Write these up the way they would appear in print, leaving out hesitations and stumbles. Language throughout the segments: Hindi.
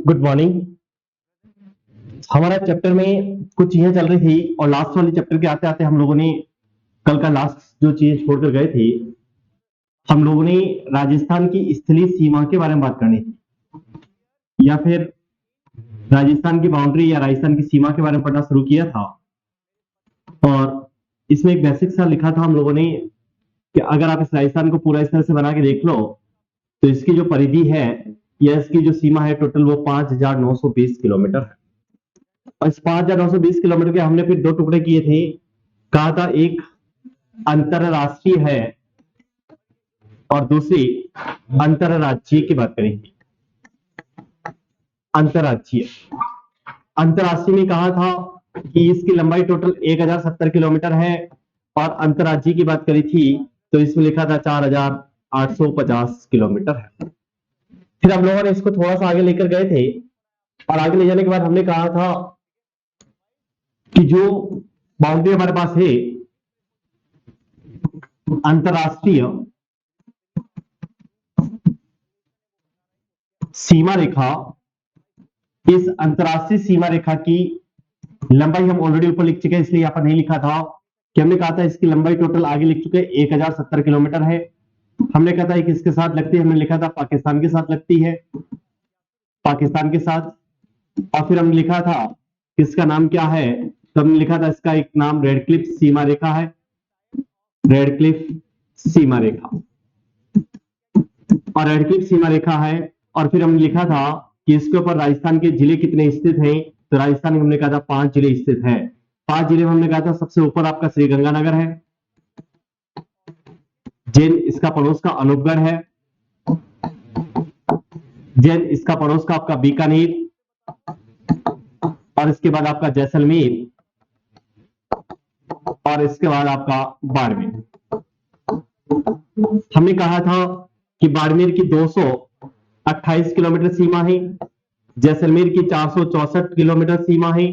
Good morning. हमारा चैप्टर में कुछ चीजें चल रही थी और लास्ट वाले चैप्टर के आते आते हम लोगों ने कल का लास्ट जो चीज छोड़कर गए थे, हम लोगों ने राजस्थान की स्थलीय सीमा के बारे में बात करनी थी या फिर राजस्थान की बाउंड्री या राजस्थान की सीमा के बारे में पढ़ना शुरू किया था। और इसमें एक बेसिक सा लिखा था हम लोगों ने कि अगर आप इस राजस्थान को पूरा इस तरह से बना के देख लो तो इसकी जो परिधि है या इसकी जो सीमा है टोटल वो 5,920 किलोमीटर है। और इस 5,920 किलोमीटर के हमने फिर दो टुकड़े किए थे। कहा था एक अंतरराष्ट्रीय है और दूसरी अंतरराज्यीय की बात करेंगे। अंतरराज्यीय अंतरराष्ट्रीय में कहा था कि इसकी लंबाई टोटल 1,070 किलोमीटर है और अंतरराज्यीय की बात करी थी तो इसमें लिखा था 4,850 किलोमीटर है। फिर हम लोगों ने इसको थोड़ा सा आगे लेकर गए थे और आगे ले जाने के बाद हमने कहा था कि जो बाउंड्री हमारे पास है अंतरराष्ट्रीय सीमा रेखा, इस अंतरराष्ट्रीय सीमा रेखा की लंबाई हम ऑलरेडी ऊपर लिख चुके हैं, इसलिए यहां पर नहीं लिखा था कि हमने कहा था इसकी लंबाई टोटल आगे लिख चुके 1,070 किलोमीटर है। हमने कहा था एक इसके साथ लगती है, हमने लिखा था पाकिस्तान के साथ लगती है, पाकिस्तान के साथ। और फिर हमने लिखा था इसका नाम क्या है, तो हमने लिखा था इसका एक नाम रेडक्लिफ सीमा रेखा है, रेडक्लिफ सीमा रेखा। और रेडक्लिफ सीमा रेखा है और फिर हमने लिखा था कि इसके ऊपर राजस्थान के जिले कितने स्थित हैं, तो राजस्थान में हमने कहा था 5 जिले स्थित हैं। 5 जिले में हमने कहा था सबसे ऊपर आपका श्रीगंगानगर है, जैन इसका पड़ोस का अनूपगढ़ है, जैन इसका पड़ोस का आपका बीकानेर और इसके बाद आपका जैसलमेर और इसके बाद आपका बाड़मेर। हमने कहा था कि बाड़मेर की 228 किलोमीटर सीमा है, जैसलमेर की 464 किलोमीटर सीमा है,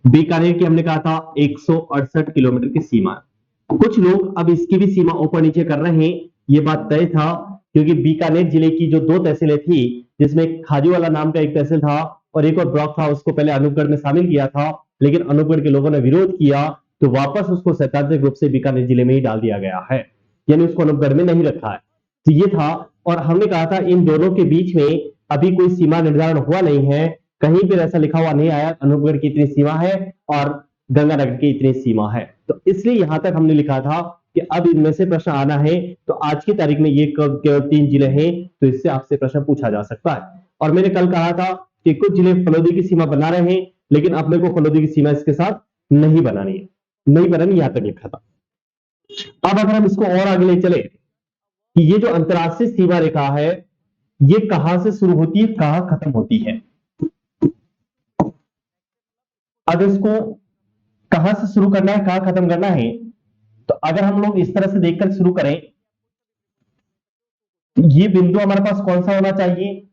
बीकानेर की हमने कहा था 168 किलोमीटर की सीमा है। कुछ लोग अब इसकी भी सीमा ऊपर नीचे कर रहे हैं, ये बात तय था क्योंकि बीकानेर जिले की जो 2 तहसीलें थी जिसमें खाजूवाला नाम का एक तहसील था और एक और ब्लॉक था, उसको पहले अनूपगढ़ में शामिल किया था, लेकिन अनूपगढ़ के लोगों ने विरोध किया तो वापस उसको सैद्धांतिक रूप से बीकानेर जिले में ही डाल दिया गया है, यानी उसको अनूपगढ़ में नहीं रखा है। तो ये था और हमने कहा था इन दोनों के बीच में अभी कोई सीमा निर्धारण हुआ नहीं है, कहीं पर ऐसा लिखा हुआ नहीं आया अनूपगढ़ की इतनी सीमा है और गंगानगर की इतनी सीमा है। तो इसलिए यहां तक हमने लिखा था कि अब इनमें से प्रश्न आना है तो आज की तारीख में ये केवल 3 जिले हैं, तो इससे आपसे प्रश्न पूछा जा सकता है। और मैंने कल कहा था कि कुछ जिले फलोदी की सीमा बना रहे हैं, लेकिन अपने को फलोदी की सीमा इसके साथ नहीं बनानी है, नहीं बनानी, यहां तक लिखा था। अब अगर हम इसको और आगे ले चले कि ये जो अंतरराष्ट्रीय सीमा रेखा है ये कहां से शुरू होती है, कहां खत्म होती है। अब इसको कहां से शुरू करना है, कहां खत्म करना है, तो अगर हम लोग इस तरह से देखकर शुरू करें तो ये बिंदु हमारे पास कौन सा होना चाहिए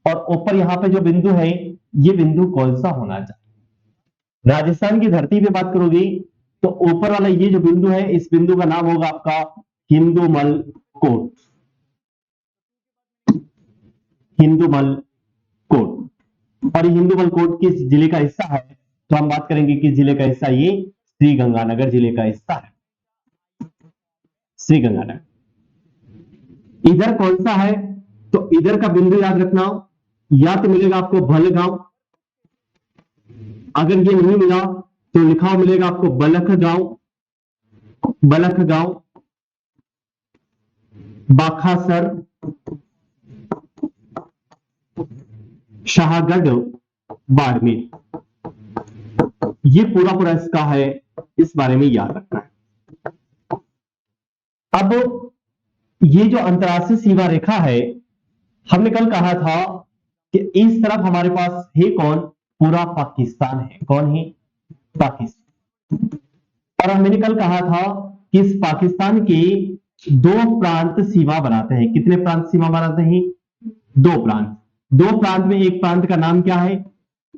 और ऊपर यहां पे जो बिंदु है ये बिंदु कौन सा होना चाहिए। राजस्थान की धरती पे बात करोगी तो ऊपर वाला ये जो बिंदु है इस बिंदु का नाम होगा आपका हिंदूमल कोट, हिंदूमल कोट। और ये हिंदूमल कोट किस जिले का हिस्सा है, तो हम बात करेंगे किस जिले का हिस्सा, ये श्रीगंगानगर जिले का हिस्सा है, श्रीगंगानगर। इधर कौन सा है, तो इधर का बिंदु याद रखना, या तो मिलेगा आपको भलगांव, अगर ये नहीं मिला तो लिखा हुआ मिलेगा आपको बलखगांव, बलखगांव, बाखासर, शाहगढ़, बाड़मेर। ये पूरा पूरा इसका है, इस बारे में याद रखना है। अब ये जो अंतरराष्ट्रीय सीमा रेखा है हमने कल कहा था कि इस तरफ हमारे पास है कौन, पूरा पाकिस्तान है। कौन है, पाकिस्तान। और मैंने कल कहा था कि इस पाकिस्तान के 2 प्रांत सीमा बनाते हैं। कितने प्रांत सीमा बनाते हैं, 2 प्रांत। 2 प्रांत में एक प्रांत का नाम क्या है,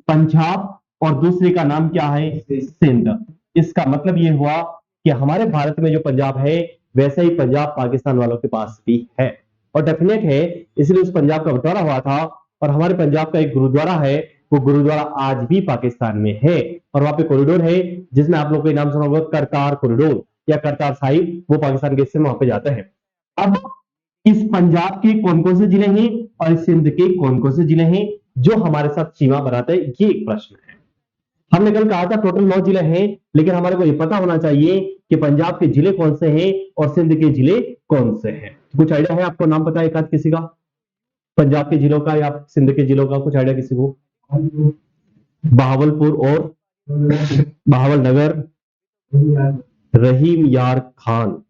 पंजाब, और दूसरे का नाम क्या है, सिंध। इसका मतलब यह हुआ कि हमारे भारत में जो पंजाब है वैसे ही पंजाब पाकिस्तान वालों के पास भी है और डेफिनेट है, इसलिए उस पंजाब का बंटवारा हुआ था और हमारे पंजाब का एक गुरुद्वारा है, वो गुरुद्वारा आज भी पाकिस्तान में है, और वहां पे कॉरिडोर है जिसमें आप लोग को नाम सुना होगा करतार कॉरिडोर या करतार साहिब, वो पाकिस्तान के हिस्से में वहां पे जाता है। अब इस पंजाब के कौन कौन से जिले हैं और इस सिंध के कौन कौन से जिले हैं जो हमारे साथ सीमा बनाते हैं, ये एक प्रश्न है। हमने कल कहा था टोटल 9 जिले हैं, लेकिन हमारे को यह पता होना चाहिए कि पंजाब के जिले कौन से हैं और सिंध के जिले कौन से हैं। कुछ आइडिया है आपको, नाम पता है एक आध किसी का पंजाब के जिलों का या सिंध के जिलों का, कुछ आइडिया किसी को? बहावलपुर और बहावल नगर, रहीम यार खान।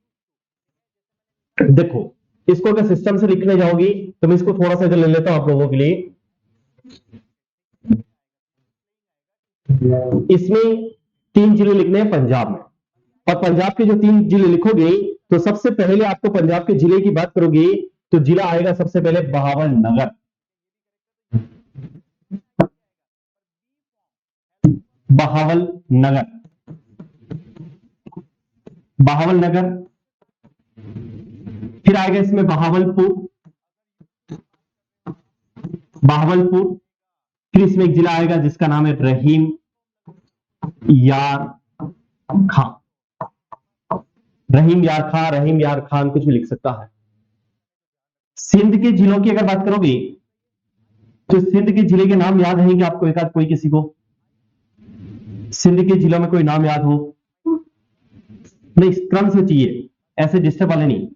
देखो इसको अगर सिस्टम से लिखने जाओगी तो मैं इसको थोड़ा सा इधर ले लेता हूं आप लोगों के लिए। इसमें 3 जिले लिखने हैं पंजाब में, और पंजाब के जो 3 जिले लिखोगे तो सबसे पहले आपको पंजाब के जिले की बात करोगे तो जिला आएगा सबसे पहले बहावल नगर। बहावल नगर, बहावल नगर, फिर आएगा इसमें बहावलपुर, बहावलपुर, फिर इसमें एक जिला आएगा जिसका नाम है रहीम यार खान। रहीम यार खान, रहीम यार खान कुछ भी लिख सकता है। सिंध के जिलों की अगर बात करोगे तो सिंध के जिले के नाम याद रहेंगे आपको एक आध कोई किसी को? सिंध के जिलों में कोई नाम याद हो? नहीं, क्रम से चाहिए, ऐसे डिस्टर्ब वाले नहीं।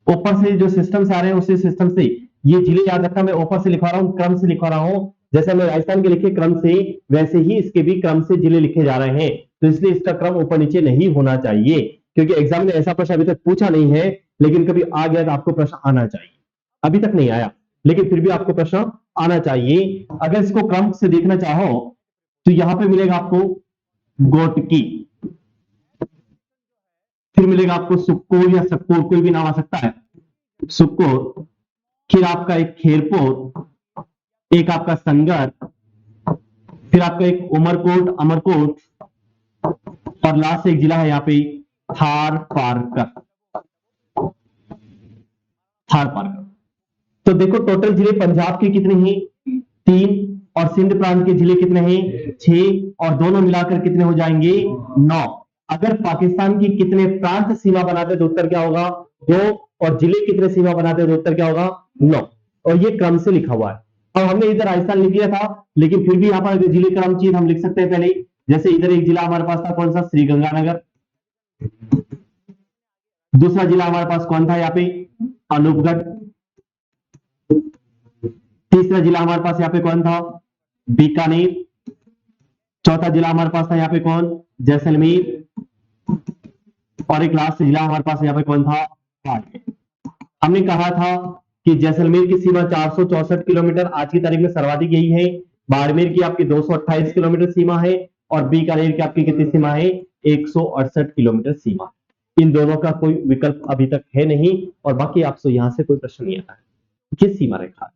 ऊपर से जो सिस्टम से आ रहे हैं उसी सिस्टम से ये जिले याद रखना, मैं ऊपर से लिखवा रहा हूं, क्रम से लिखवा रहा हूं। जैसे मैं राजस्थान के लिखे क्रम से, वैसे ही इसके भी क्रम से जिले लिखे जा रहे हैं, तो इसलिए इसका क्रम ऊपर नीचे नहीं होना चाहिए, क्योंकि एग्जाम में ऐसा प्रश्न अभी तक पूछा नहीं है, लेकिन कभी आ गया तो आपको प्रश्न आना चाहिए। अभी तक नहीं आया, लेकिन फिर भी आपको प्रश्न आना चाहिए। अगर इसको क्रम से देखना चाहो तो यहां पे मिलेगा आपको गोटकी, फिर मिलेगा आपको सुक्कोर या सक्कोर, कोई भी नाम आ सकता है, सुक्कोर, फिर आपका एक खेरपुर, एक आपका संगर, फिर आपका एक उमरकोट, अमरकोट, और लास्ट एक जिला है यहाँ पे थार पारकर, थार पारकर। तो देखो टोटल जिले पंजाब के कितने हैं? 3, और सिंध प्रांत के जिले कितने हैं? 6, और दोनों मिलाकर कितने हो जाएंगे? 9। अगर पाकिस्तान की कितने प्रांत सीमा बनाते तो उत्तर क्या होगा? 2, और जिले कितने सीमा बनाते तो उत्तर क्या होगा? 9। और ये क्रम से लिखा हुआ है। अब हमने इधर राजस्थान लिख दिया था, लेकिन फिर भी यहाँ पर जिले क्रम चाहिए हम लिख सकते हैं पहले। जैसे इधर एक जिला हमारे पास था, कौन सा? श्रीगंगानगर। दूसरा जिला हमारे पास कौन था यहाँ पे? अनूपगढ़। तीसरा जिला हमारे पास यहाँ पे कौन था? बीकानेर। चौथा जिला हमारे पास था यहाँ पे कौन? जैसलमेर। और एक लास्ट जिला हमारे पास यहाँ पे कौन था? बाड़मेर। हमने कहा था कि जैसलमेर की सीमा 464 किलोमीटर आज की तारीख में सर्वाधिक यही है, बाड़मेर की आपकी 228 किलोमीटर सीमा है, और बीकानेर की आपकी कितनी सीमा है? 168 किलोमीटर सीमा। इन दोनों का कोई विकल्प अभी तक है नहीं, और बाकी आपसे यहां से कोई प्रश्न नहीं आता है किस सीमा रेखा,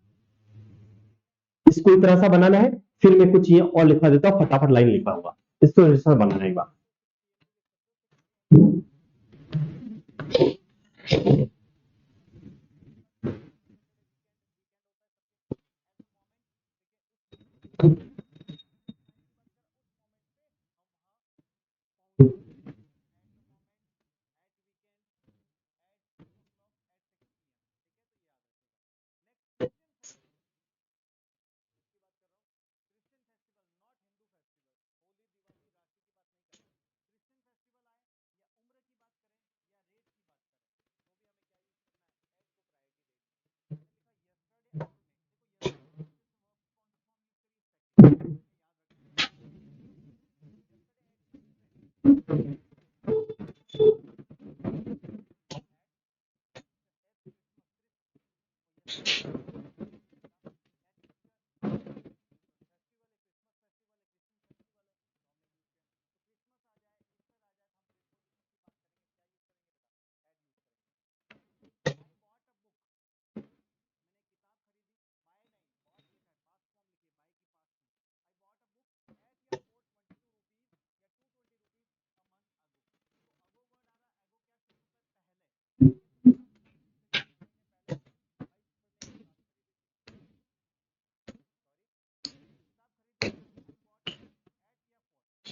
इसको इस तरह सा बनाना है। फिर मैं कुछ ये और लिखवा देता हूं, फटाफट लाइन लिखा हुआ, इसको ऐसा बनाना है एक बार।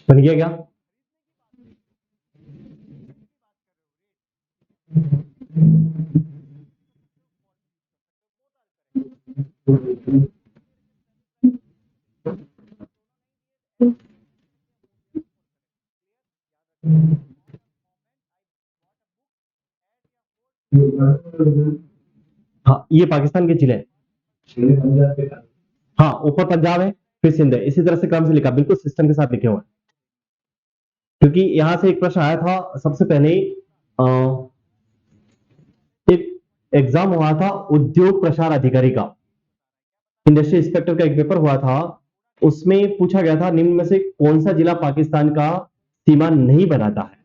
बन गया क्या? हाँ, ये पाकिस्तान के जिले हैं। हाँ, ऊपर पंजाब है, फिर सिंध है, इसी तरह से क्रम से लिखा, बिल्कुल सिस्टम के साथ लिखे हुए हैं। क्योंकि यहां से एक प्रश्न आया था सबसे पहले, एक एग्जाम हुआ था उद्योग प्रसार अधिकारी का, इंडस्ट्री इंस्पेक्टर का एक पेपर हुआ था, उसमें पूछा गया था निम्न में से कौन सा जिला पाकिस्तान का सीमा नहीं बनाता है।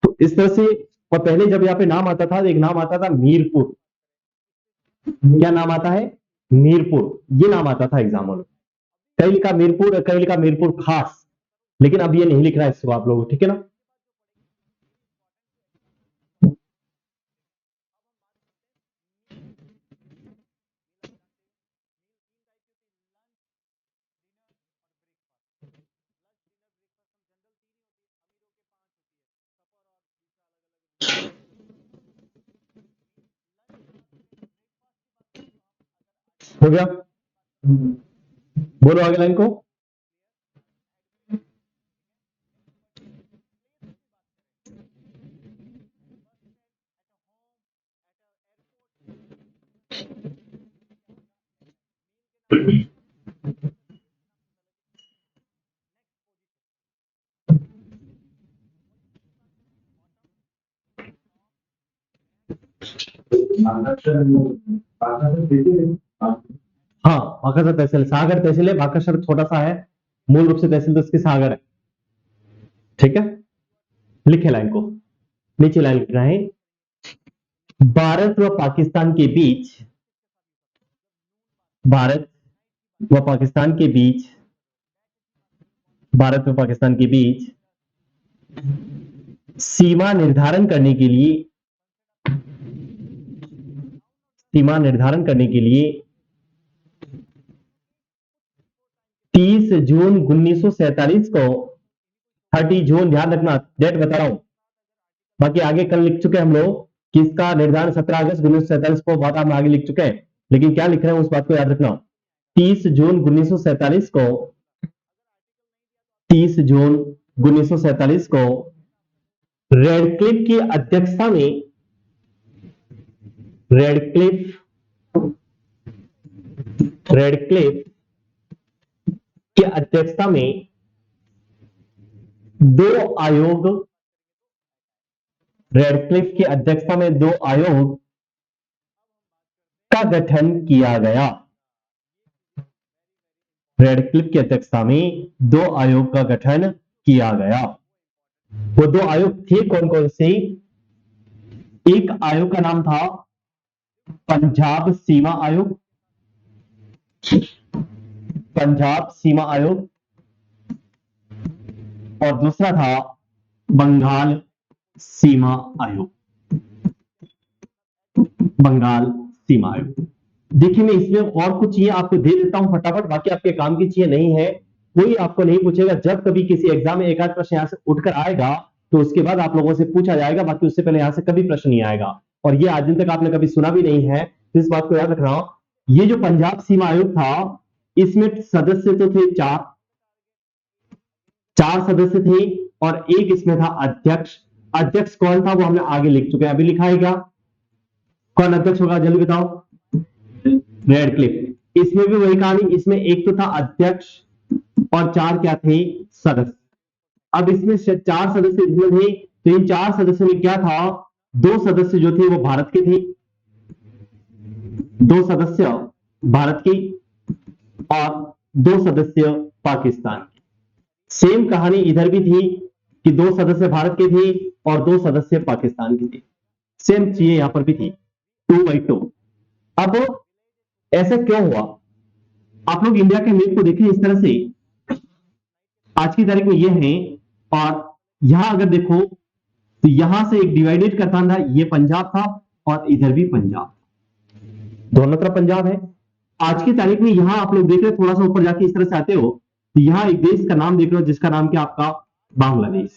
तो इस तरह से, और पहले जब यहाँ पे नाम आता था, एक नाम आता था मीरपुर। क्या नाम आता है? मीरपुर, ये नाम आता था एग्जाम में। कई लिखा मीरपुर, कई लिखा मीरपुर खास, लेकिन अब ये नहीं लिख रहा है इसको आप लोग, ठीक है ना। हो गया, बोलो आगे लाइन को। हाँ, भाकासर तहसील, सागर तहसील है, भाकासर छोटा सा है, मूल रूप से तहसील तो इसकी सागर है, ठीक है। लिखे लाइन को, नीचे लाइन लिख रहे हैं, भारत व पाकिस्तान के बीच, भारत व पाकिस्तान के बीच, भारत व पाकिस्तान के बीच सीमा निर्धारण करने के लिए, सीमा निर्धारण करने के लिए 30 जून 1947 को, 30 जून, ध्यान रखना डेट बता रहा हूं, बाकी आगे कल लिख चुके हम लोग कि इसका निर्धारण 17 अगस्त 1947 को, बात हम आगे लिख चुके हैं, लेकिन क्या लिख रहे हैं उस बात को याद रखना। 30 जून 1947 को, 30 जून 1947 को रेडक्लिफ की अध्यक्षता में, रेडक्लिफ की अध्यक्षता में दो आयोग, रेडक्लिफ की अध्यक्षता में दो आयोग का गठन किया गया। रेडक्लिफ की अध्यक्षता में दो आयोग का गठन किया गया। वो दो आयोग थे कौन कौन से? एक आयोग का नाम था पंजाब सीमा आयोग, पंजाब सीमा आयोग, और दूसरा था बंगाल सीमा आयोग, बंगाल सीमा आयोग। देखिए मैं इसमें और कुछ चीजें आपको दे देता हूं फटाफट, बाकी आपके काम की चीजें नहीं है, कोई आपको नहीं पूछेगा। जब कभी किसी एग्जाम में एक आध प्रश्न यहां से उठकर आएगा तो उसके बाद आप लोगों से पूछा जाएगा, बाकी उससे पहले यहां से कभी प्रश्न नहीं आएगा, और ये आज दिन तक आपने कभी सुना भी नहीं है, तो इस बात को याद रखना। ये जो पंजाब सीमा आयोग था, इसमें सदस्य तो थे चार सदस्य थे, और एक इसमें था अध्यक्ष। अध्यक्ष कौन था वो हमने आगे लिख चुके हैं, अभी लिखा है क्या? कौन अध्यक्ष होगा जल्दी बताओ? रेडक्लिफ। इसमें भी वही कहानी, इसमें एक तो था अध्यक्ष और चार क्या थे? सदस्य। अब इसमें चार सदस्य इसमें थे, तो इन चार सदस्यों में क्या था? दो सदस्य जो थे वो भारत के थे, दो सदस्य भारत के और दो सदस्य पाकिस्तान के। सेम कहानी इधर भी थी कि दो सदस्य भारत के थे और दो सदस्य पाकिस्तान के थे, सेम चीजें यहां पर भी थी, 2/2। अब ऐसा क्यों हुआ? आप लोग इंडिया के मैप को देखें इस तरह से, आज की तारीख में ये है, और यहां अगर देखो तो यहां से एक डिवाइडेड करता था, ये पंजाब था और इधर भी पंजाब, दोनों तरफ पंजाब है। आज की तारीख में यहां आप लोग देख रहे, थोड़ा सा ऊपर जाके इस तरह से आते हो तो यहां एक देश का नाम देख लो जिसका नाम क्या आपका बांग्लादेश।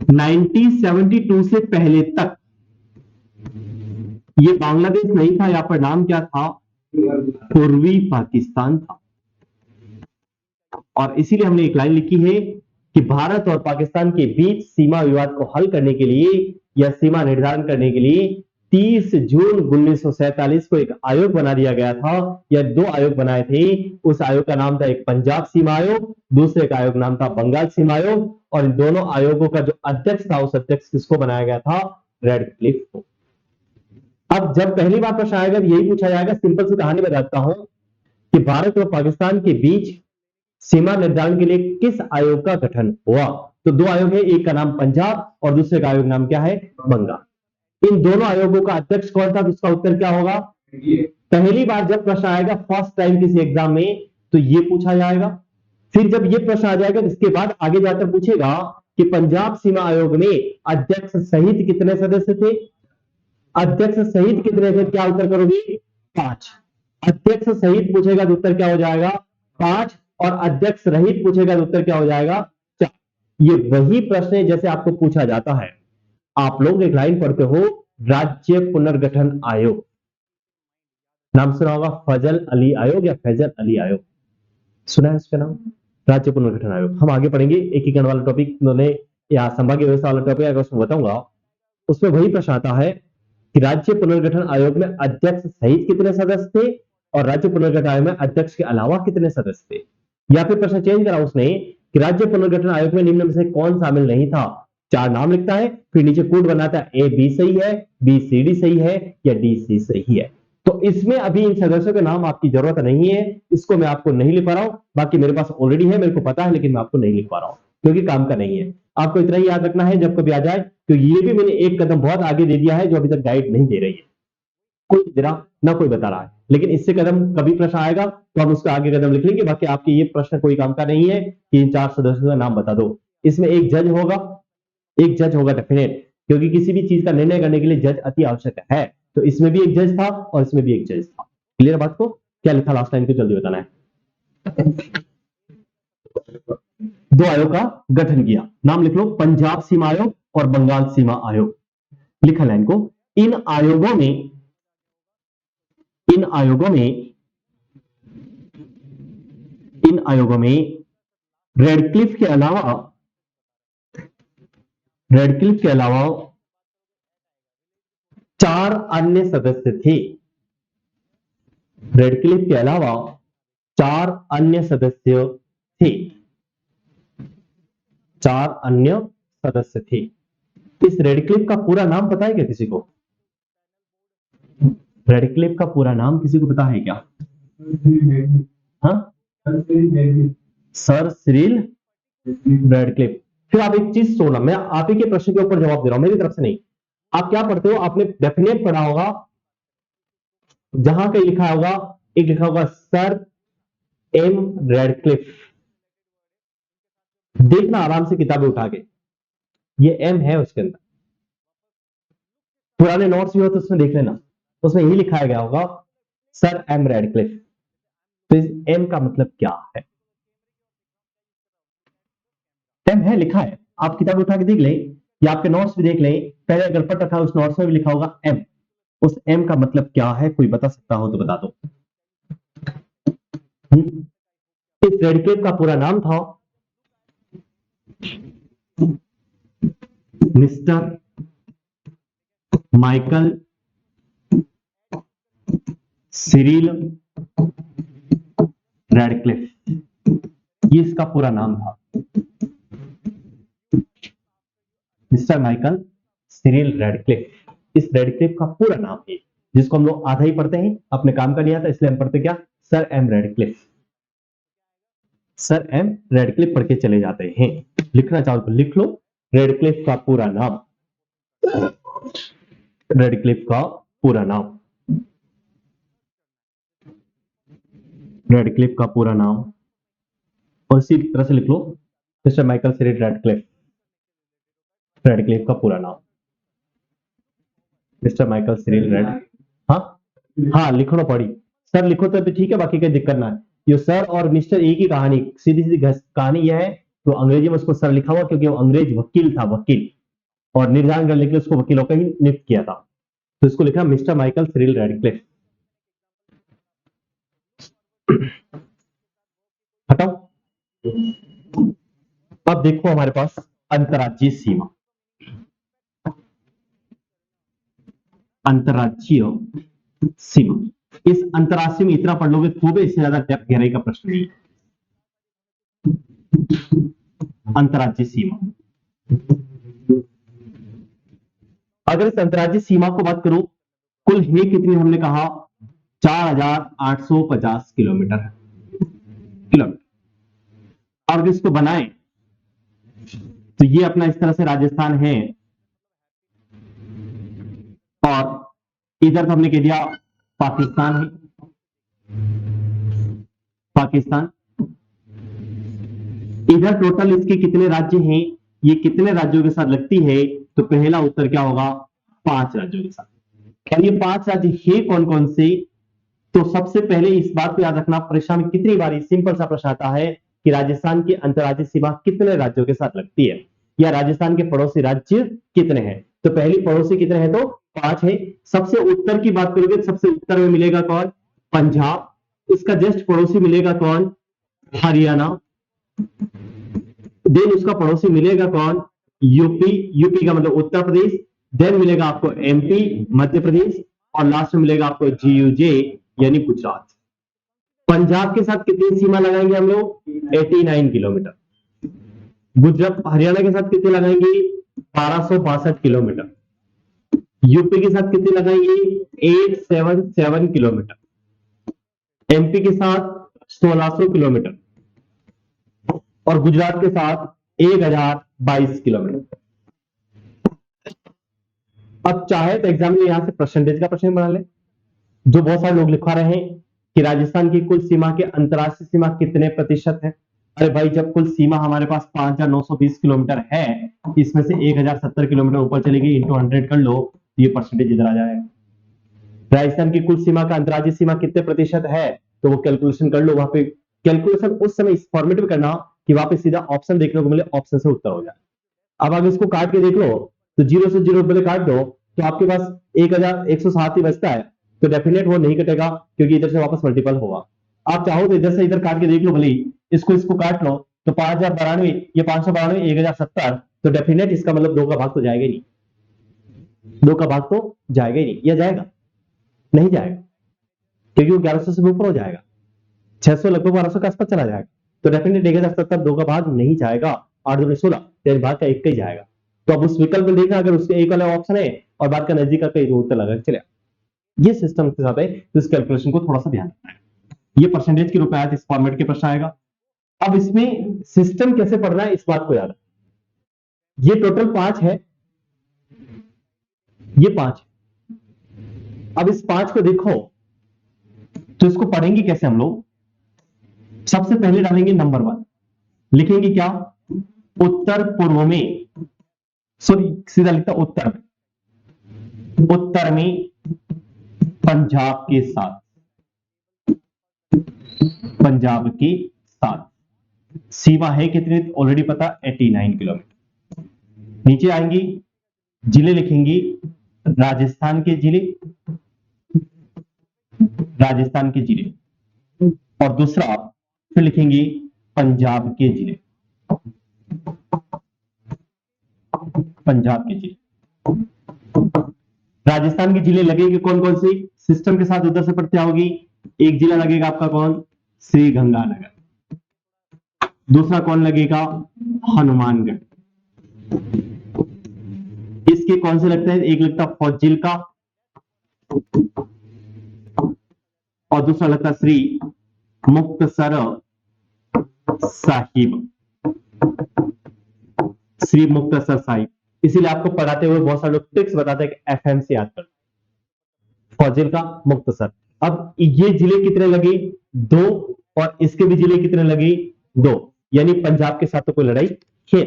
1972 से पहले तक ये बांग्लादेश नहीं था, यहां पर नाम क्या था, पूर्वी पाकिस्तान था। और इसीलिए हमने एक लाइन लिखी है कि भारत और पाकिस्तान के बीच सीमा विवाद को हल करने के लिए या सीमा निर्धारण करने के लिए 30 जून 1947 को एक आयोग बना दिया गया था, या दो आयोग बनाए थे। उस आयोग का नाम था एक पंजाब सीमा आयोग, दूसरे का आयोग नाम था बंगाल सीमा आयोग। और इन दोनों आयोगों का जो अध्यक्ष था उस अध्यक्ष किसको बनाया गया था, रेडक्लिफ को। अब जब पहली बार प्रश्न आएगा यही पूछा जाएगा, सिंपल सी कहानी बताता हूं कि भारत और पाकिस्तान के बीच सीमा निर्धारण के लिए किस आयोग का गठन हुआ। तो दो आयोग है, एक का नाम पंजाब और दूसरे का आयोग नाम क्या है, बंगाल। इन दोनों आयोगों का अध्यक्ष कौन था, तो इसका उत्तर क्या होगा, पहली बार जब प्रश्न आएगा फर्स्ट टाइम किसी एग्जाम में तो ये पूछा जाएगा। फिर जब ये प्रश्न आ जाएगा इसके बाद आगे जाकर पूछेगा कि पंजाब सीमा आयोग में अध्यक्ष सहित कितने सदस्य थे, अध्यक्ष सहित कितने थे, क्या उत्तर करोगे, 5। अध्यक्ष सहित पूछेगा तो उत्तर क्या हो जाएगा, 5। और अध्यक्ष रहित पूछेगा तो उत्तर क्या हो जाएगा, 4। ये वही प्रश्न है जैसे आपको पूछा जाता है, आप लोग एक लाइन पढ़ते हो, राज्य पुनर्गठन आयोग, नाम सुना होगा, फजल अली आयोग या फैजल अली आयोग, सुना है इसका नाम, राज्य पुनर्गठन आयोग। हम आगे पढ़ेंगे एकीकरण वाला टॉपिक, उन्होंने या संभागीय व्यवस्था वाला टॉपिक अगर उसमें बताऊंगा, उसमें वही प्रश्न आता है कि राज्य पुनर्गठन आयोग में अध्यक्ष सहित कितने सदस्य थे और राज्य पुनर्गठन आयोग में अध्यक्ष के अलावा कितने सदस्य थे। या फिर प्रश्न चेंज करा उसने कि राज्य पुनर्गठन आयोग में निम्न में से कौन शामिल नहीं था, 4 नाम लिखता है, फिर नीचे कोड बनाता है, ए बी सही है, बी सी डी सही है या डी सी सही है। तो इसमें अभी इन सदस्यों के नाम आपकी जरूरत नहीं है, इसको मैं आपको नहीं लिख पा रहा हूं, बाकी मेरे पास ऑलरेडी है, मेरे को पता है, लेकिन मैं आपको नहीं लिख पा रहा हूं क्योंकि काम का नहीं है। आपको इतना ही याद रखना है जब कभी आ जाए, क्योंकि ये भी मैंने एक कदम बहुत आगे दे दिया है जो अभी तक गाइड नहीं दे रही है, कोई दे रहा ना कोई बता रहा है, लेकिन इससे कदम कभी प्रश्न आएगा तो हम उसका आगे कदम लिख लेंगे। बाकी आपके ये प्रश्न कोई काम का नहीं है कि इन 4 सदस्यों का नाम बता दो। इसमें एक जज होगा, एक जज होगा डेफिनेट, क्योंकि किसी भी चीज का निर्णय करने के लिए जज अति आवश्यक है। तो इसमें भी एक जज था और इसमें भी एक जज था। क्लियर बात को, क्या लिखा लास्ट लाइन को जल्दी बताना है। 2 आयोग का गठन किया, नाम लिख लो, पंजाब सीमा आयोग और बंगाल सीमा आयोग, लिखा लाइन को। इन आयोगों में रेडक्लिफ के अलावा 4 अन्य सदस्य थे। रेडक्लिफ के अलावा 4 अन्य सदस्य थे, 4 अन्य सदस्य थे। इस रेडक्लिफ का पूरा नाम पता है क्या किसी को, रेडक्लिफ का पूरा नाम किसी को पता है क्या, हाँ, सर सिरिल रेडक्लिफ। फिर आप एक चीज सुनना, मैं आप ही के प्रश्न के ऊपर जवाब दे रहा हूं, मेरी तरफ से नहीं। आप क्या पढ़ते हो, आपने डेफिनेट पढ़ा होगा, जहां कहीं लिखा होगा, एक लिखा होगा सर एम रेडक्लिफ, देखना आराम से किताबें उठा के, ये एम है उसके अंदर, पुराने नोट्स भी हो तो उसमें देख लेना, उसमें यही लिखाया गया होगा सर एम रेडक्लिफ। तो इस एम का मतलब क्या है, एम है लिखा है, आप किताब उठा के देख लें या आपके नोट्स भी देख लें, पहले अगर पढ़ रखा है उस नोट्स में भी लिखा होगा एम, उस एम का मतलब क्या है, कोई बता सकता हो तो बता दो। इस रेडक्लिफ का पूरा नाम था मिस्टर माइकल सिरिल रेडक्लिफ, ये इसका पूरा नाम था, मिस्टर माइकल सिरिल रेडक्लिफ। इस रेडक्लिफ का पूरा नाम है, जिसको हम लोग आधा ही पढ़ते हैं, अपने काम का नहीं आता इसलिए हम पढ़ते क्या, sir M Radcliffe, sir M Radcliffe पढ़ के चले जाते हैं। लिखना चाहो तो लिख लो, रेडक्लिफ का पूरा नाम, रेडक्लिफ का पूरा नाम, रेडक्लिफ का पूरा नाम, और इसी तरह से लिख लो mister Michael Cyril Radcliffe, Radcliffe का पूरा नाम मिस्टर माइकल सिरिल रेड, हाँ हाँ लिखो ना पढ़ी, सर लिखो तो ठीक है, बाकी कोई दिक्कत ना है, ये सर और मिस्टर एक ही कहानी, सीधी सीधी कहानी यह है। तो अंग्रेजी में उसको सर लिखा हुआ क्योंकि वो अंग्रेज वकील था, वकील, और निर्धारण करने के लिए उसको वकीलों का ही नियुक्त किया था, तो इसको लिखा मिस्टर माइकल सिरिल रैडक्लिफ। हटाओ। अब देखो हमारे पास अंतर्राज्यीय सीमा, अंतर्राज्यीय सीमा, इस अंतर्राष्ट्रीय में इतना पढ़ लोगे तो भी इससे ज्यादा डेप्थ गहराई का प्रश्न नहीं है। अंतर्राज्यीय सीमा, अगर इस अंतर्राज्यीय सीमा को बात करूं, कुल है कितनी, हमने कहा 4850 किलोमीटर किलोमीटर। और इसको बनाए तो ये अपना इस तरह से राजस्थान है, और इधर तो हमने कह दिया पाकिस्तान है, पाकिस्तान। इधर टोटल इसके कितने राज्य हैं, ये कितने राज्यों के साथ लगती है, तो पहला उत्तर क्या होगा, 5 राज्यों के साथ। और ये 5 राज्य है कौन कौन से, तो सबसे पहले इस बात को याद रखना, परीक्षा में कितनी बार सिंपल सा प्रश्न आता है कि राजस्थान की अंतर्राज्यीय सीमा कितने राज्यों के साथ लगती है, या राजस्थान के पड़ोसी राज्य कितने हैं। तो पहली पड़ोसी कितने हैं, तो 5 है। सबसे उत्तर की बात करोगे, सबसे उत्तर में मिलेगा कौन, पंजाब। इसका जस्ट पड़ोसी मिलेगा कौन, हरियाणा। देन उसका पड़ोसी मिलेगा कौन, यूपी, यूपी का मतलब उत्तर प्रदेश। देन मिलेगा आपको एमपी, मध्य प्रदेश, और लास्ट में मिलेगा आपको जीयूजे यानी गुजरात। पंजाब के साथ कितनी सीमा लगाएंगे हम लोग, 89 किलोमीटर। गुजरात हरियाणा के साथ कितने लगाएंगे, 1262 किलोमीटर। यूपी के साथ कितने लगाएंगे, 877 किलोमीटर। एमपी के साथ 1600 किलोमीटर, और गुजरात के साथ 1022 किलोमीटर। अब चाहे तो एग्जाम में यहां से परसेंटेज का प्रश्न बना ले, जो बहुत सारे लोग लिखवा रहे हैं कि राजस्थान की कुल सीमा के अंतरराष्ट्रीय सीमा कितने प्रतिशत है। अरे भाई, जब कुल सीमा हमारे पास 5920 किलोमीटर है, इसमें से 1070 किलोमीटर ऊपर चली गई, इंटू 100 कर लो, ये परसेंटेज इधर आ जाएगा। राजस्थान की कुल सीमा का अंतरराज्यीय सीमा कितने प्रतिशत है, तो वो कैलकुलेशन कर लो। वहां पे कैलकुलेशन उस समय इस फॉर्मेट में करना कि वहां पे सीधा ऑप्शन देखने को मिले, ऑप्शन से उत्तर हो जाए। अब अगर इसको काट के देख लो, तो 0 से 0 पहले काट दो, तो आपके पास 1107 ही बचता है। तो डेफिनेट वो नहीं कटेगा, क्योंकि इधर से वापस मल्टीपल होगा। आप चाहो तो इधर से इधर काट के देख लो, भले इसको काट लो, तो 5092, ये 592, 1070, तो डेफिनेट इसका मतलब 2 का भाग तो जाएगा ही नहीं, 2 का भाग तो जाएगा ही नहीं। या जाएगा, नहीं जाएगा, क्योंकि वो 1100 से ऊपर हो जाएगा, 600 लगभग 1200 के आसपास चला जाएगा। तो डेफिनेट 1070 2 का भाग नहीं जाएगा, 8 2 16, तेरे भाग का 1 का ही जाएगा। तो अब उस विकल्प में देखना, अगर उसके एक वाला ऑप्शन है और बाद का नजदीक का कहीं उत्तर लगा चले, ये सिस्टम के साथ है, तो इस कैलकुलेशन को थोड़ा सा ध्यान रखना है। ये परसेंटेज के रूप में आया, इस फॉर्मेट के प्रश्न आएगा। अब इसमें सिस्टम कैसे पढ़ना है, इस बात को याद रखना। ये टोटल 5 है, ये 5 है। अब इस 5 को देखो, तो इसको पढ़ेंगे कैसे हम लोग। सबसे पहले डालेंगे नंबर 1, लिखेंगे क्या, उत्तर पूर्व में, सॉरी सीधा लिखता उत्तर में, उत्तर में पंजाब के साथ, पंजाब के साथ सीमा है कितने, ऑलरेडी पता, 89 किलोमीटर। नीचे आएंगी, जिले लिखेंगी, राजस्थान के जिले, राजस्थान के जिले, और दूसरा फिर लिखेंगे पंजाब के जिले, पंजाब के जिले। राजस्थान के जिले लगेंगे कौन कौन से, सिस्टम के साथ उधर से प्रक्रिया होगी। एक जिला लगेगा आपका कौन, श्री गंगानगर। दूसरा कौन लगेगा, हनुमानगढ़। इसके कौन से लगते हैं, एक लगता फौजिल का, और दूसरा लगता श्री मुक्तसर साहिब, श्री मुक्तसर साहिब। इसीलिए आपको पढ़ाते हुए बहुत सारे लोग ट्रिक्स बताते हैं कि एफएम से याद कर, फौजिल का, मुक्तसर। अब ये जिले कितने लगे, 2, और इसके भी जिले कितने लगे, 2, यानी पंजाब के साथ तो कोई लड़ाई है,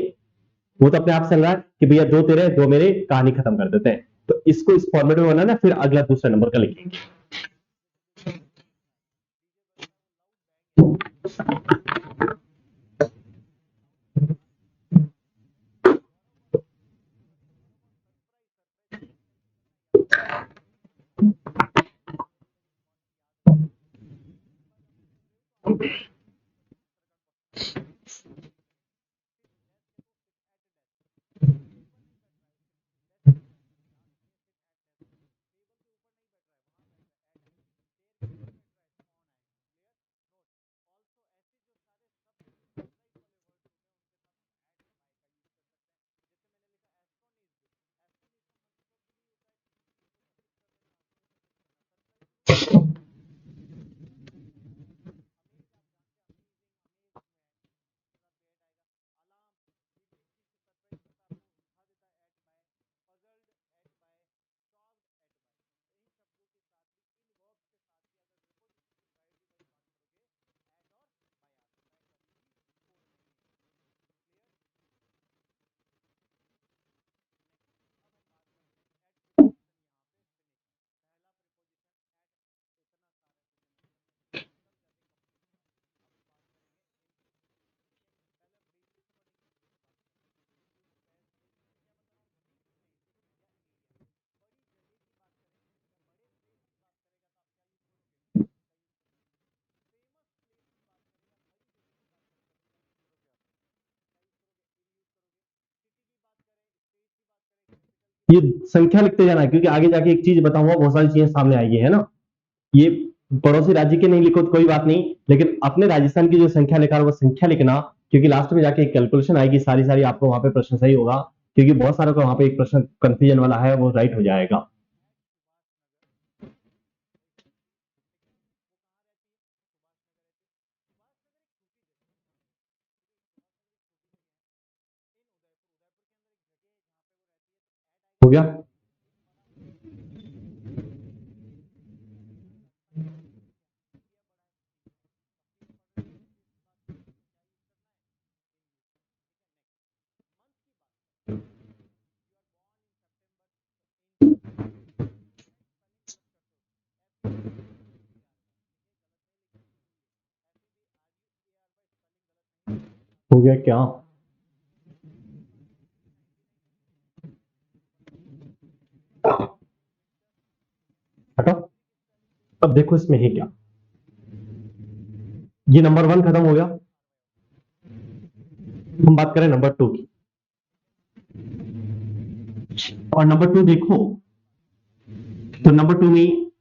वो तो अपने आप चल रहा है कि भैया 2 तेरे 2 मेरे, कहानी खत्म कर देते हैं। तो इसको इस फॉर्मेट में बनाना, फिर अगला दूसरा नंबर का लिखेंगे। ये संख्या लिखते जाना, क्योंकि आगे जाके एक चीज बताऊंगा, बहुत सारी चीजें सामने आएगी, है ना। ये पड़ोसी राज्य के नहीं लिखो तो कोई बात नहीं, लेकिन अपने राजस्थान की जो संख्या लिखा है वो संख्या लिखना, क्योंकि लास्ट में जाके एक कैलकुलेशन आएगी, सारी सारी आपको वहां पे प्रश्न सही होगा, क्योंकि बहुत सारों का वहां पे एक प्रश्न कंफ्यूजन वाला है, वो राइट हो जाएगा। हो गया। हो गया क्या? हटो। अब देखो इसमें है क्या, ये नंबर 1 खत्म हो गया, हम बात करें नंबर 2 की। और नंबर 2 देखो, तो नंबर 2 में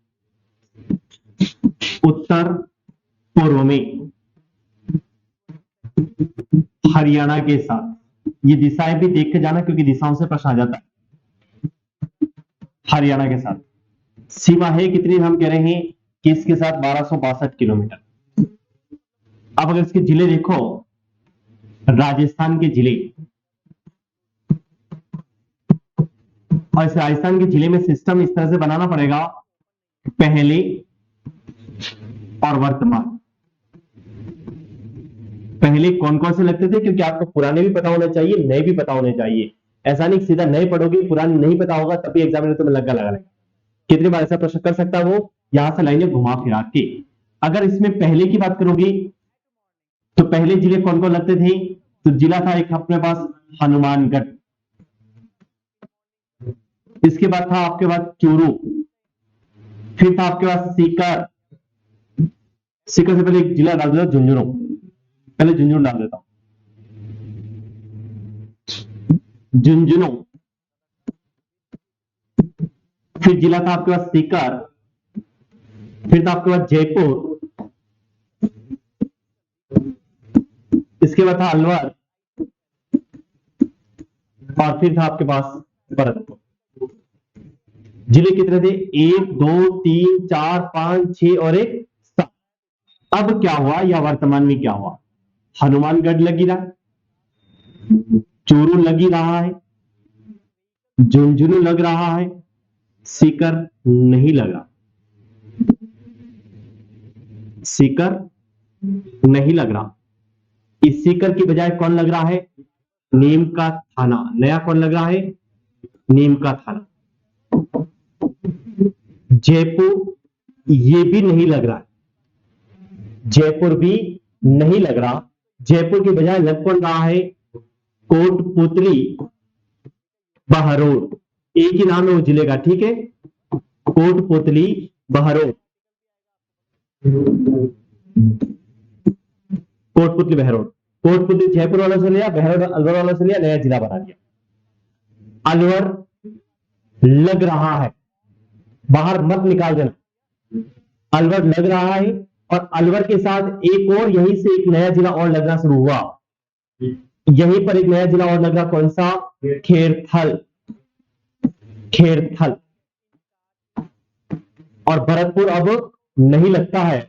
उत्तर पूर्व में हरियाणा के साथ, ये दिशाएं भी देख के जाना, क्योंकि दिशाओं से प्रश्न आ जाता है। हरियाणा के साथ सीमा है कितनी, हम कह रहे हैं कि इसके साथ 1262 किलोमीटर। अब अगर इसके जिले देखो, राजस्थान के जिले, और इस राजस्थान के जिले में सिस्टम इस तरह से बनाना पड़ेगा, पहले और वर्तमान। पहले कौन कौन से लगते थे, क्योंकि आपको पुराने भी पता होने चाहिए, नए भी पता होने चाहिए। ऐसा नहीं सीधा नए पढ़ोगे, पुराने नहीं पता होगा, तभी एग्जामिनर तुम्हें लगा लगा लेगा। कितनी बार ऐसा प्रश्न कर सकता है वो, यहां से लाइनें घुमा फिरा के। अगर इसमें पहले की बात करोगे, तो पहले जिले कौन कौन लगते थे, तो जिला था एक अपने पास हनुमानगढ़, इसके बाद था आपके पास चूरू, फिर था आपके पास सीकर, सीकर से पहले एक जिला डाल देता झुंझुनू, पहले झुंझुनू डाल देता हूं, झुंझुनू, फिर जिला था आपके पास सीकर, फिर था आपके पास जयपुर, इसके बाद था अलवर, और फिर था आपके पास भरतपुर। जिले कितने थे, 1 2 3 4 5 6 और 1 7। अब क्या हुआ, या वर्तमान में क्या हुआ, हनुमानगढ़ लगी रहा है, चूरू लगी रहा है, झुंझुनू लग रहा है, सीकर नहीं लगा, सीकर नहीं लग रहा। इस सीकर की बजाय कौन लग रहा है, नीम का थाना, नया कौन लग रहा है, नीम का थाना। जयपुर ये भी नहीं लग रहा, जयपुर भी नहीं लग रहा, जयपुर की बजाय लग कौन रहा है, कोटपुतली बहरोड, एक ही नाम है वो जिले का, ठीक है, कोटपुतली बहरोड। कोटपुतली बहरोड, कोटपुतली जयपुर वालों से लिया, बहरोड अलवर वालों से लिया, नया जिला बना दिया। अलवर लग रहा है, बाहर मत निकाल देना, अलवर लग रहा है, और अलवर के साथ एक और यहीं से एक नया जिला और लगना शुरू हुआ। यहीं पर एक नया जिला और लग रहा, कौन सा? खेरथल, खेरथल। और भरतपुर अब नहीं लगता है,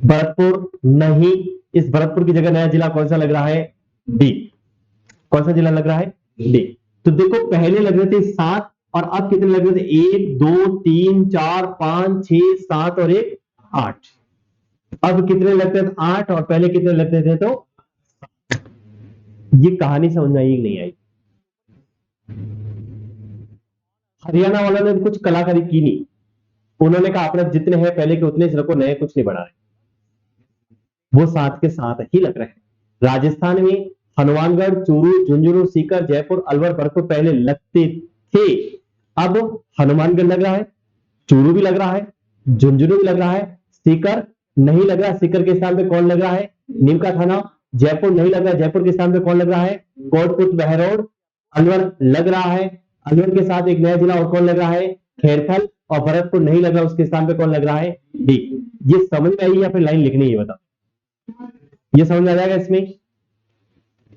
भरतपुर नहीं, इस भरतपुर की जगह नया जिला कौन सा लग रहा है? डी। कौन सा जिला लग रहा है? डी। तो देखो पहले लग रहे थे 7 और अब कितने लग रहे थे? 1 2 3 4 5 6 7 और 1 8। अब कितने लगते थे? 8। और पहले कितने लगते थे? तो ये कहानी समझ में आई नहीं आई? हरियाणा वालों ने कुछ कलाकारी की नहीं, उन्होंने कहा अपने जितने हैं पहले के उतने रखो, नए कुछ नहीं बना रहे, वो 7 के 7 ही लग रहे हैं। राजस्थान में हनुमानगढ़, चूरू, झुंझुनू, सीकर, जयपुर, अलवर, भरतपुर पहले लगते थे, अब हनुमानगढ़ लग रहा है, चूरू भी लग रहा है, झुंझुनू भी लग रहा है, सीकर नहीं लग रहा। सीकर के स्थान पे कौन लग रहा है? नीम का थाना। जयपुर नहीं लग रहा, जयपुर के स्थान पे कौन लग रहा है? कोटपुतली बहरोड। अलवर लग रहा है, अलवर के साथ एक नया जिला और कौन लग रहा है? खेरथल। और भरतपुर नहीं लग रहा, उसके स्थान पे कौन लग रहा है? डी। ये समझ में आई या फिर लाइन लिखनी है? बता, ये समझ में आ जाएगा? इसमें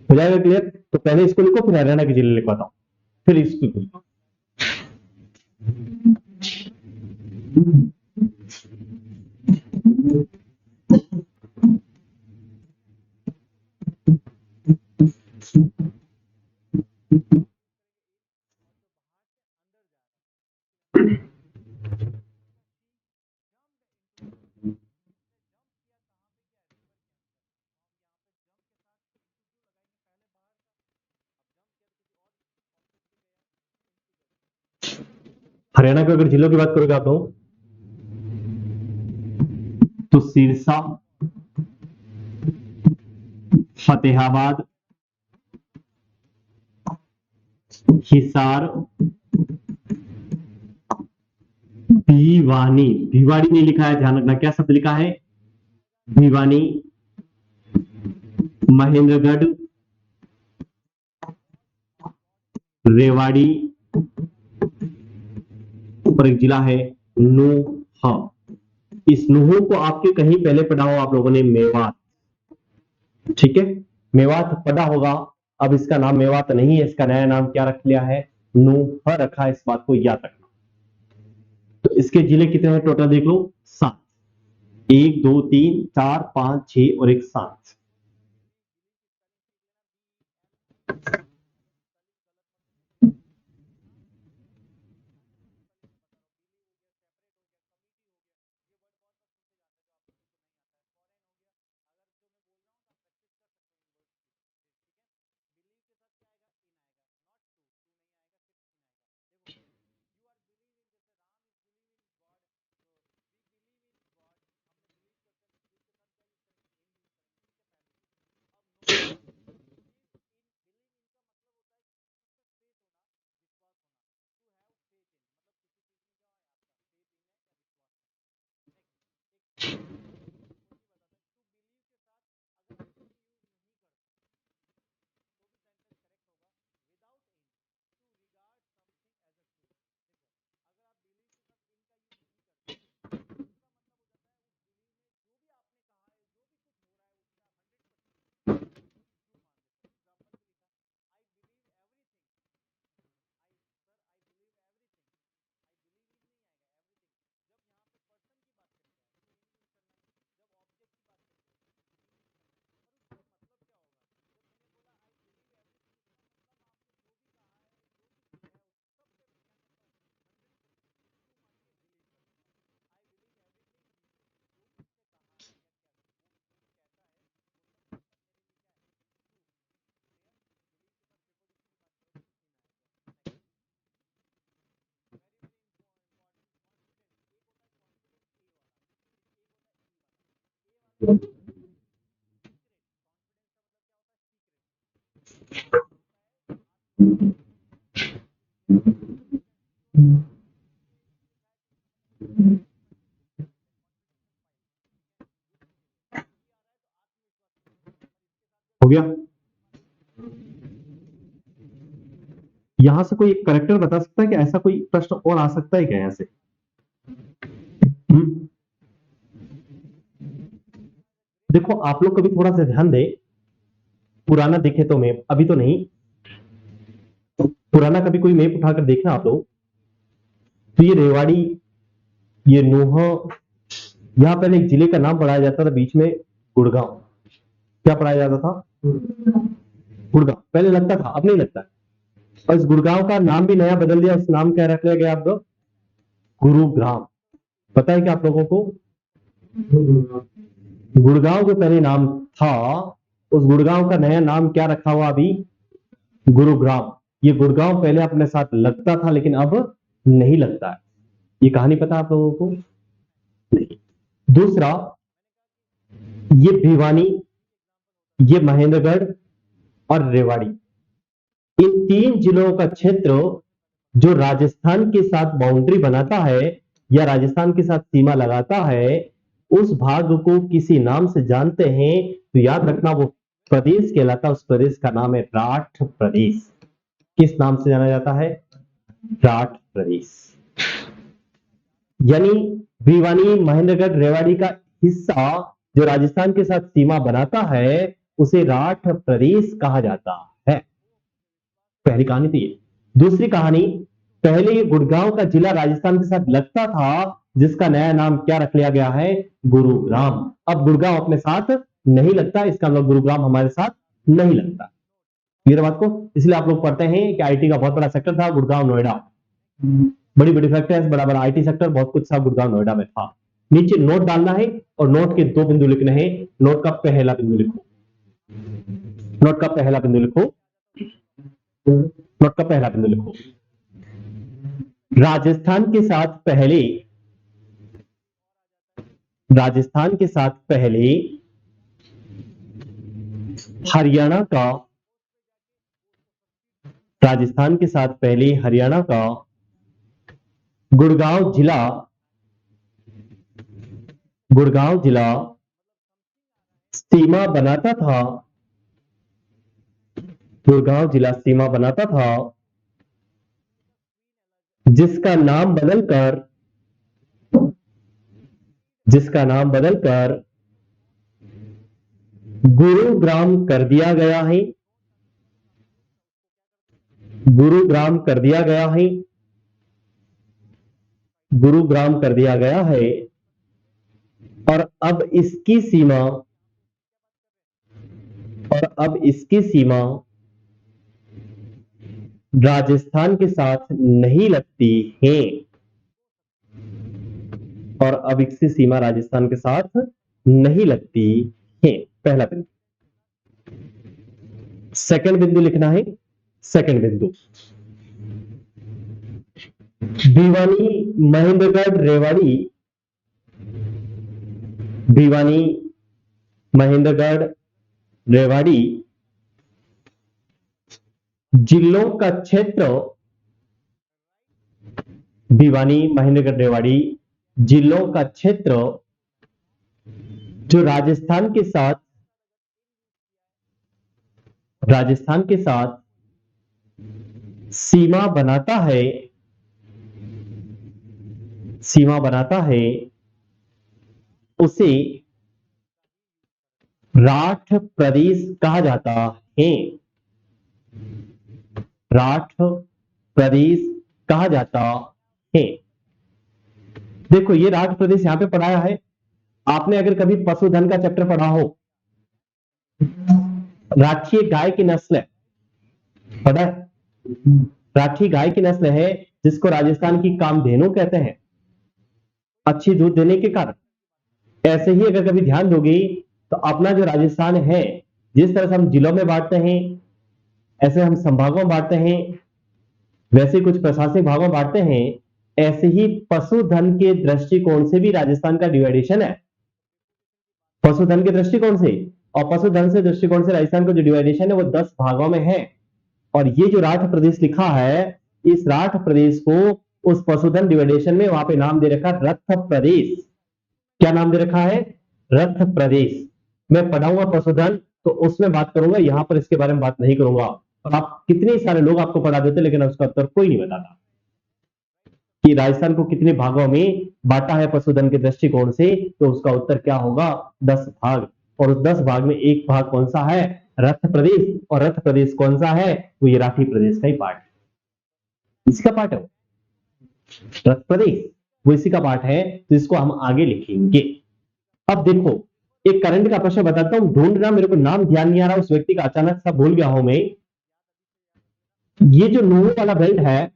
हो जाएगा क्लियर? तो पहले इसको लिखो, फिर हरियाणा के जिले लिखवाता हूं, फिर इसको लिखो। हरियाणा के अगर जिलों की बात करोगे आप लोग, तो सिरसा, फतेहाबाद, हिसार, भिवानी। भिवाड़ी नहीं लिखा है, ध्यान रखना, क्या शब्द लिखा है? भिवानी, महेंद्रगढ़, रेवाड़ी, और एक जिला है नूहा। इस नूह को आपके कहीं पहले पढ़ा हो आप लोगों ने, मेवात। ठीक है, मेवात पढ़ा होगा। अब इसका नाम मेवात नहीं है, इसका नया नाम क्या रख लिया है? नूह रखा है, इस बात को याद रखना। तो इसके जिले कितने हैं टोटल देख लो? 7। 1 2 3 4 5 6 और एक 7। हो गया। यहां से कोई करेक्टर बता सकता है कि ऐसा कोई प्रश्न और आ सकता है क्या यहां से? देखो आप लोग कभी थोड़ा सा ध्यान दे, पुराना दिखे तो मैप, अभी तो नहीं, पुराना कभी कोई मैप उठाकर देखना आप लोग। तो ये रेवाड़ी, ये नूह, यहां पहले एक जिले का नाम पढ़ाया जाता था बीच में, गुड़गांव। क्या पढ़ाया जाता था? गुड़गांव पहले लगता था, अब नहीं लगता। और इस गुड़गांव का नाम भी नया बदल दिया, उस नाम क्या रख लिया गया आपको? गुरुग्राम। पता है क्या आप लोगों को? गुड़गांव जो पहले नाम था, उस गुड़गांव का नया नाम क्या रखा हुआ अभी? गुरुग्राम। ये गुड़गांव पहले अपने साथ लगता था लेकिन अब नहीं लगता है। ये कहानी पता आप लोगों को? नहीं। दूसरा, ये भिवानी, ये महेंद्रगढ़ और रेवाड़ी, इन 3 जिलों का क्षेत्र जो राजस्थान के साथ बाउंड्री बनाता है या राजस्थान के साथ सीमा लगाता है, उस भाग को किसी नाम से जानते हैं तो याद रखना वो प्रदेश कहलाता है। उस प्रदेश का नाम है राठ प्रदेश। किस नाम से जाना जाता है? राठ प्रदेश। यानी भिवानी, महेंद्रगढ़, रेवाड़ी का हिस्सा जो राजस्थान के साथ सीमा बनाता है उसे राठ प्रदेश कहा जाता है। पहली कहानी थी ये। दूसरी कहानी, पहले ये गुड़गांव का जिला राजस्थान के साथ लगता था, जिसका नया नाम क्या रख लिया गया है? गुरुग्राम। अब गुड़गांव अपने साथ नहीं लगता, इसका मतलब गुरुग्राम हमारे साथ नहीं लगता। क्लियर बात को? इसलिए आप लोग पढ़ते हैं कि आईटी का बहुत बड़ा सेक्टर था गुड़गांव नोएडा, बड़ी बड़ी फैक्ट्रीज, बड़ा बड़ा आईटी सेक्टर, बहुत कुछ था गुड़गांव नोएडा में था। नीचे नोट डालना है और नोट के 2 बिंदु लिखने हैं। नोट का पहला बिंदु लिखो, नोट का पहला बिंदु लिखो, नोट का पहला बिंदु लिखो। राजस्थान के साथ पहले, राजस्थान के साथ पहले हरियाणा का, राजस्थान के साथ पहले हरियाणा का गुड़गांव जिला, गुड़गांव जिला सीमा बनाता था, गुड़गांव जिला सीमा बनाता था, जिसका नाम बदलकर, जिसका नाम बदलकर गुरुग्राम कर दिया गया है, गुरुग्राम कर दिया गया है, गुरुग्राम कर दिया गया है। और अब इसकी सीमा, और अब इसकी सीमा राजस्थान के साथ नहीं लगती है, और अब इसकी सीमा राजस्थान के साथ नहीं लगती है। पहला बिंदु। सेकंड बिंदु लिखना है, सेकंड बिंदु, भिवानी, महेंद्रगढ़, रेवाड़ी, भिवानी, महेंद्रगढ़, रेवाड़ी जिलों का क्षेत्र, भिवानी, महेंद्रगढ़, रेवाड़ी जिलों का क्षेत्र जो राजस्थान के साथ, राजस्थान के साथ सीमा बनाता है, सीमा बनाता है, उसे राठ प्रदेश कहा जाता है, राठ प्रदेश कहा जाता है। देखो ये राठ प्रदेश यहां पे पढ़ाया है। आपने अगर कभी पशुधन का चैप्टर पढ़ा हो, राठी गाय की नस्ल है, पता है? राठी गाय की नस्ल है जिसको राजस्थान की कामधेनु कहते हैं, अच्छी दूध देने के कारण। ऐसे ही अगर कभी ध्यान दोगे तो अपना जो राजस्थान है, जिस तरह से हम जिलों में बांटते हैं, ऐसे हम संभागों में बांटते हैं, वैसे कुछ प्रशासनिक भागों में बांटते हैं, ऐसे ही पशुधन के दृष्टिकोण से भी राजस्थान का डिवाइडेशन है। पशुधन के दृष्टिकोण से और पशुधन से दृष्टिकोण से राजस्थान का जो डिवाइडेशन है वो 10 भागों में है। और ये जो राठ प्रदेश लिखा है, इस राठ प्रदेश को उस पशुधन डिवाइडेशन में वहां पे नाम दे रखा रथ प्रदेश। क्या नाम दे रखा है? रथ प्रदेश। मैं पढ़ाऊंगा पशुधन, तो उसमें बात करूंगा, यहां पर इसके बारे में बात नहीं करूंगा। और आप कितने सारे लोग आपको पढ़ा देते, लेकिन उसका उत्तर कोई नहीं बताता कि राजस्थान को कितने भागों में बांटा है पशुधन के दृष्टिकोण से। तो उसका उत्तर क्या होगा, 10 भाग। और उस 10 भाग में एक भाग कौन सा है, रथ प्रदेश। और रथ प्रदेश कौन सा है, वो ये राठी प्रदेश का ही पार्ट है, इसी का पार्ट है वो। रथ प्रदेश वो इसी का पार्ट है, तो इसको हम आगे लिखेंगे। अब देखो, एक करंट का प्रश्न बताता हूं, ढूंढना, मेरे को नाम ध्यान नहीं आ रहा उस व्यक्ति का, अचानक सा भूल गया हूं मैं। ये जो नूह वाला बेल्ट है,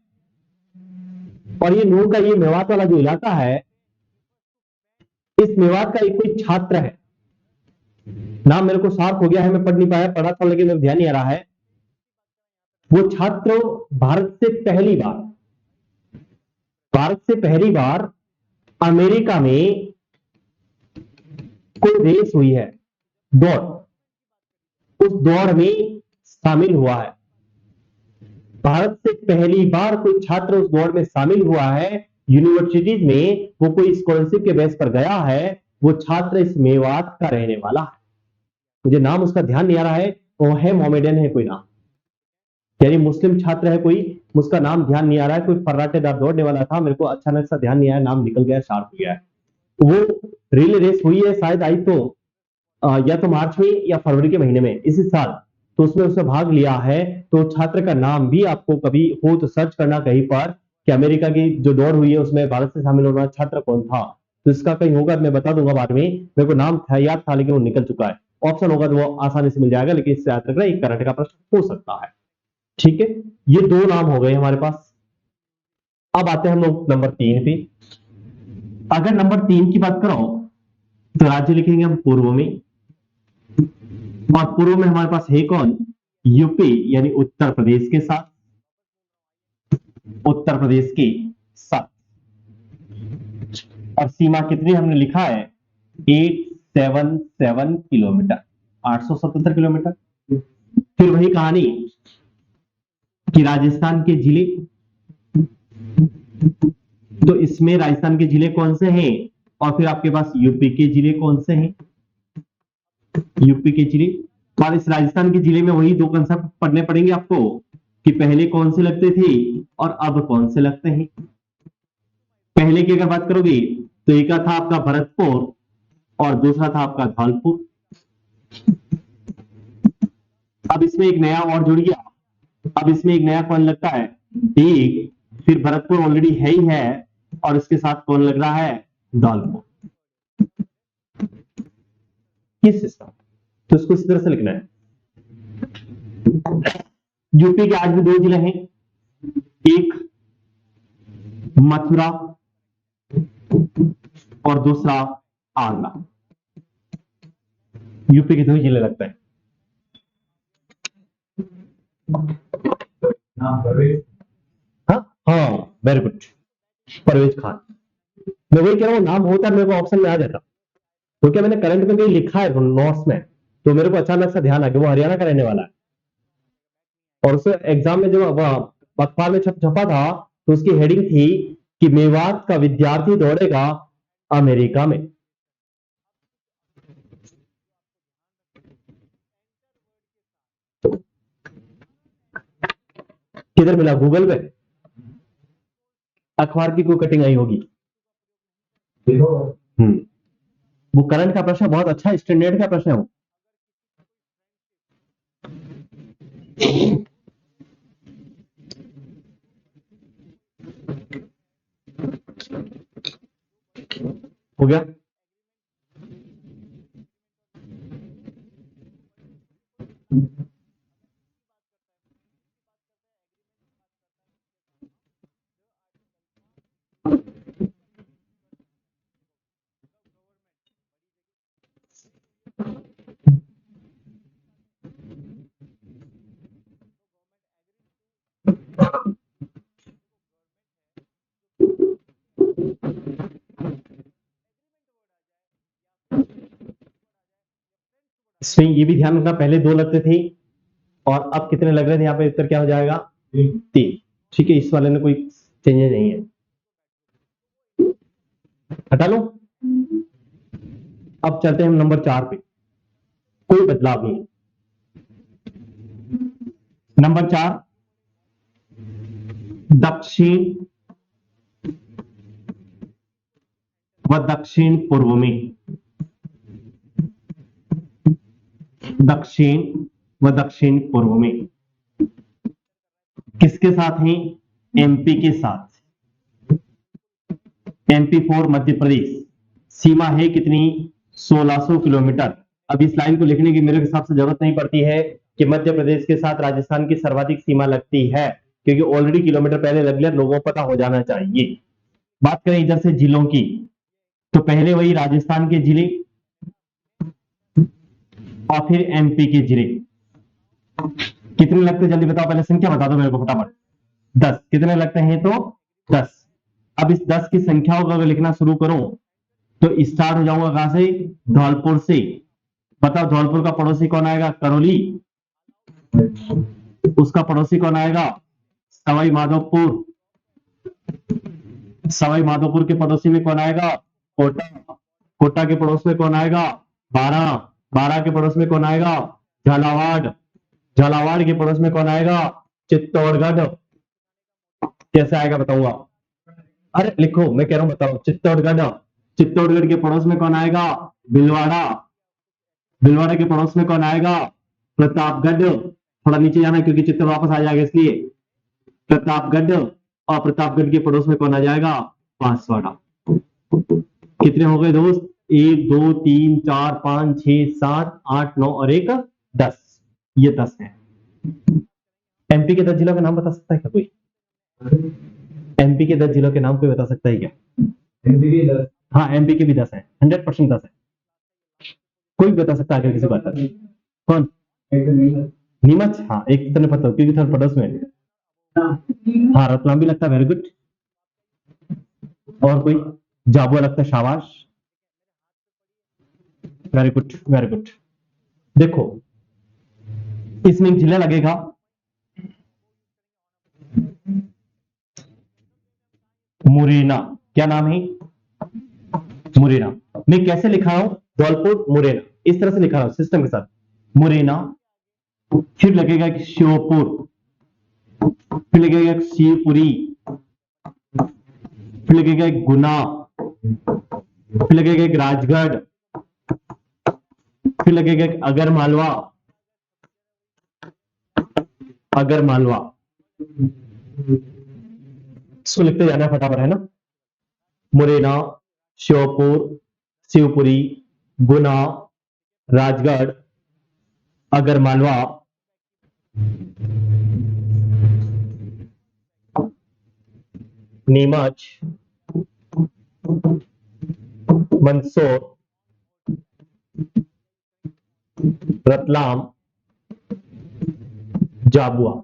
और ये नूह का ये मेवात वाला जो इलाका है, इस मेवात का एक कोई छात्र है, नाम मेरे को साफ हो गया है, मैं पढ़ नहीं पाया, पढ़ा था लेकिन मेरे ध्यान नहीं आ रहा है। वो छात्र भारत से पहली बार अमेरिका में कोई रेस हुई है, दौड़, उस दौड़ में शामिल हुआ है। भारत से पहली बार कोई छात्र उस दौड़ में शामिल हुआ है, यूनिवर्सिटीज में वो कोई स्कॉलरशिप के बेस पर गया है। वो छात्र इस मेवात का रहने वाला है, मुझे नाम उसका ध्यान नहीं आ रहा है, वो है मोमेडन है कोई नाम, यानी मुस्लिम छात्र है कोई, उसका नाम ध्यान नहीं आ रहा है, कोई फर्राटेदार दौड़ने वाला था, मेरे को अचानक सा ध्यान नहीं आया, नाम निकल गया, शार्प हो गया है। वो रिले रेस हुई है शायद, आई तो या तो मार्च में या फरवरी के महीने में इसी साल, तो उसमें उसने भाग लिया है। तो छात्र का नाम भी आपको कभी हो तो सर्च करना कहीं पर कि अमेरिका की जो दौड़ हुई है उसमें भारत से शामिल होना छात्र कौन था, तो इसका कहीं होगा, मैं बता दूंगा बाद में, मेरे को नाम था याद था लेकिन वो निकल चुका है। ऑप्शन होगा तो वो आसानी से मिल जाएगा, लेकिन इससे याद रखना एक करंट का प्रश्न हो सकता है। ठीक है, ये 2 नाम हो गए हमारे पास। अब आते हैं हम लोग नंबर 3 पे। अगर नंबर 3 की बात करो तो राज्य लिखेंगे हम पूर्व में, और पूर्व में हमारे पास है कौन, यूपी यानी उत्तर प्रदेश के साथ, उत्तर प्रदेश के साथ। और सीमा कितनी हमने लिखा है, 877 किलोमीटर, 877 किलोमीटर। फिर वही कहानी कि राजस्थान के जिले, तो इसमें राजस्थान के जिले कौन से हैं, और फिर आपके पास यूपी के जिले कौन से हैं, यूपी के जिले। और इस राजस्थान के जिले में वही 2 कंसेप्ट पढ़ने पड़ेंगे आपको कि पहले कौन से लगते थे और अब कौन से लगते हैं। पहले की अगर बात करोगे तो एक था आपका भरतपुर और दूसरा था आपका धौलपुर। अब इसमें एक नया और जुड़ गया, अब इसमें एक नया कौन लगता है, एक, फिर भरतपुर ऑलरेडी है ही है, और इसके साथ कौन लग रहा है, धौलपुर। किस सिस्टम, तो इसको इस तरह से लिखना है। यूपी के आज भी 2 जिले हैं, एक मथुरा और दूसरा आगरा, यूपी के 2 जिले लगते हैं। हाँ, वेरी गुड, परवेज खान। मैं वही कह रहा हूँ, नाम होता मेरे को ऑप्शन में आ जाता, तो क्या मैंने करंट में कहीं लिखा है नोट्स में, तो मेरे को अचानक से ध्यान आ गया वो हरियाणा का रहने वाला है। और उस एग्जाम में जब अखबार में छपा था तो उसकी हेडिंग थी कि मेवात का विद्यार्थी दौड़ेगा अमेरिका में। किधर मिला, गूगल पे, अखबार की कोई कटिंग आई होगी। वो करंट का प्रश्न बहुत अच्छा स्टैंडर्ड का प्रश्न है वो। हो गया, इसमें ये भी ध्यान रखना, पहले 2 लगते थे और अब कितने लग रहे थे, यहाँ पे उत्तर क्या हो जाएगा, 3। ठीक है, इस वाले में कोई चेंजेस नहीं है, हटा लो। अब चलते हैं हम नंबर 4 पे, कोई बदलाव नहीं है। नंबर 4, दक्षिण व दक्षिण पूर्व में, दक्षिण व दक्षिण पूर्व में किसके साथ हैं? एमपी के साथ। एमपी फॉर मध्य प्रदेश, सीमा है कितनी? 1600 किलोमीटर। अब इस लाइन को लिखने की मेरे हिसाब से जरूरत नहीं पड़ती है कि मध्य प्रदेश के साथ राजस्थान की सर्वाधिक सीमा लगती है, क्योंकि ऑलरेडी किलोमीटर पहले लग लिया, लोगों को पता हो जाना चाहिए। बात करें इधर से जिलों की, तो पहले वही राजस्थान के जिले और फिर एमपी के जिले। कितने लगते जल्दी बताओ, पहले संख्या बता दो मेरे को फटाफट। 10। कितने लगते हैं? तो 10। अब इस 10 की संख्याओं को अगर लिखना शुरू करूं तो स्टार्ट हो जाऊंगा कहां से? धौलपुर से। बताओ धौलपुर का पड़ोसी कौन आएगा? करौली। उसका पड़ोसी कौन आएगा? सवाई माधोपुर। सवाई माधोपुर के पड़ोसी में कौन आएगा? कोटा। कोटा के पड़ोस में कौन आएगा? बारां। बारां के पड़ोस में कौन आएगा? झालावाड़। झालावाड़ के पड़ोस में कौन आएगा? चित्तौड़गढ़। कैसे आएगा बताऊंगा। अरे लिखो, मैं कह रहा हूं बताओ। चित्तौड़गढ़। चित्तौड़गढ़ के पड़ोस में कौन आएगा? भिलवाड़ा। भिलवाड़ा के पड़ोस में कौन आएगा? प्रतापगढ़। थोड़ा नीचे जाना है क्योंकि चित्तौड़ वापस आ जाएगा इसलिए। प्रतापगढ़। और प्रतापगढ़ के पड़ोस में कौन आ जाएगा? बांसवाड़ा। कितने हो गए दोस्त? 1 2 3 4 5 6 7 8 9 और 1 10। ये 10 है। एमपी के 10 जिलों का नाम बता सकता है क्या कोई? एमपी के 10 जिलों के नाम कोई बता सकता है क्या? हाँ, एमपी के भी 10 है, 100% 10 है। कोई बता सकता है किसी बात का? कौन? नीमच। हाँ, एक तरह पता क्योंकि थोड़ा पड़ोस में। हाँ, रतलाम भी लगता है। Very good. और कोई? झाबुआ लगता है। शाबाश, वेरी गुड वेरी गुड। देखो इसमें एक जिला लगेगा, मुरैना। क्या नाम है? मुरैना। मैं कैसे लिखा हूं? धौलपुर मुरैना, इस तरह से लिखा हूं सिस्टम के साथ। मुरैना, फिर लगेगा एक श्योपुर, फिर लगेगा एक शिवपुरी, फिर लगेगा एक गुना, फिर लगेगा एक राजगढ़, फिर लगेगा एक अगर मालवा। अगर मालवा इसको लिखते जाना है फटाफट, है ना? मुरैना, श्योपुर, शिवपुरी, गुना, राजगढ़, अगर मालवा, नीमच, मंदसौर, रतलाम, झाबुआ।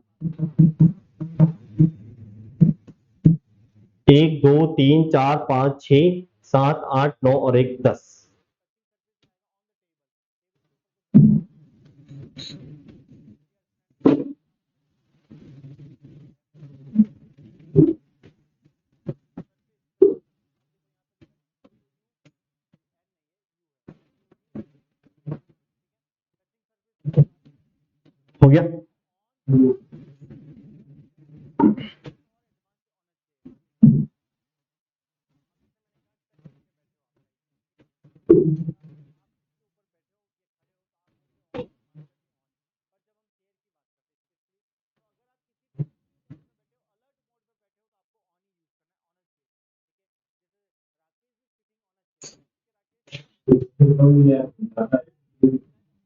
1 2 3 4 5 6 7 8 9 और 1 10। हो गया?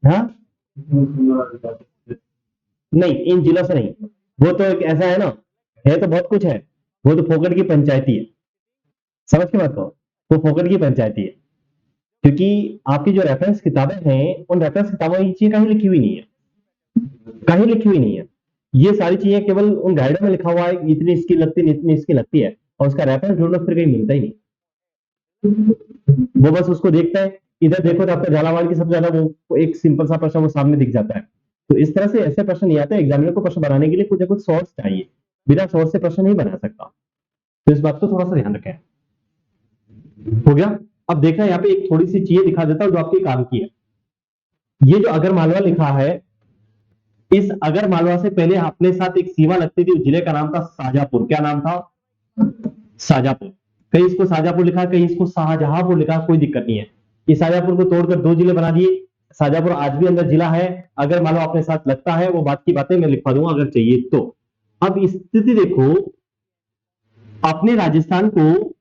हाँ, नहीं, इन जिलों से नहीं। वो तो एक ऐसा है ना, है तो बहुत कुछ है। वो तो फोकट की पंचायती है। समझ के बात को, वो फोकट की पंचायती है। क्योंकि आपकी जो रेफरेंस किताबें हैं, उन रेफरेंस किताबों में ये चीजें कहीं लिखी हुई नहीं है, कहीं लिखी हुई नहीं है। ये सारी चीजें केवल उन गाइडों में लिखा हुआ है, इतनी इसकी लगती है, इतनी इसकी लगती है, और उसका रेफरेंस ढूंढो फिर कहीं मिलता ही नहीं। वो बस उसको देखता है, इधर देखो तो आपका झालावाड़ की सबसे ज्यादा वो एक सिंपल सा प्रश्न वो सामने दिख जाता है। तो इस तरह से ऐसे प्रश्न नहीं आते। एग्जामिनर को प्रश्न बनाने के लिए कुछ ना कुछ सोर्स चाहिए, बिना सोर्स से प्रश्न नहीं बना सकता। तो इस बात को थोड़ा सा ध्यान रखें। हो गया? अब देखा यहाँ पे एक थोड़ी सी चीजें दिखा देता हूं जो आपके काम की है। ये जो अगर मालवा लिखा है, इस अगर मालवा से पहले अपने साथ एक सीमा लगती थी, उस जिले का नाम था शाजापुर। क्या नाम था? शाजापुर। कहीं इसको शाजापुर लिखा, कहीं इसको शाहजहांपुर लिखा, कोई दिक्कत नहीं है। इस शाजापुर को तोड़कर 2 जिले बना दिए। शाजापुर आज भी अंदर जिला है। अगर मालवा अपने साथ लगता है, वो बात की बातें मैं लिखवा दूंगा अगर चाहिए तो। अब स्थिति देखो, अपने राजस्थान को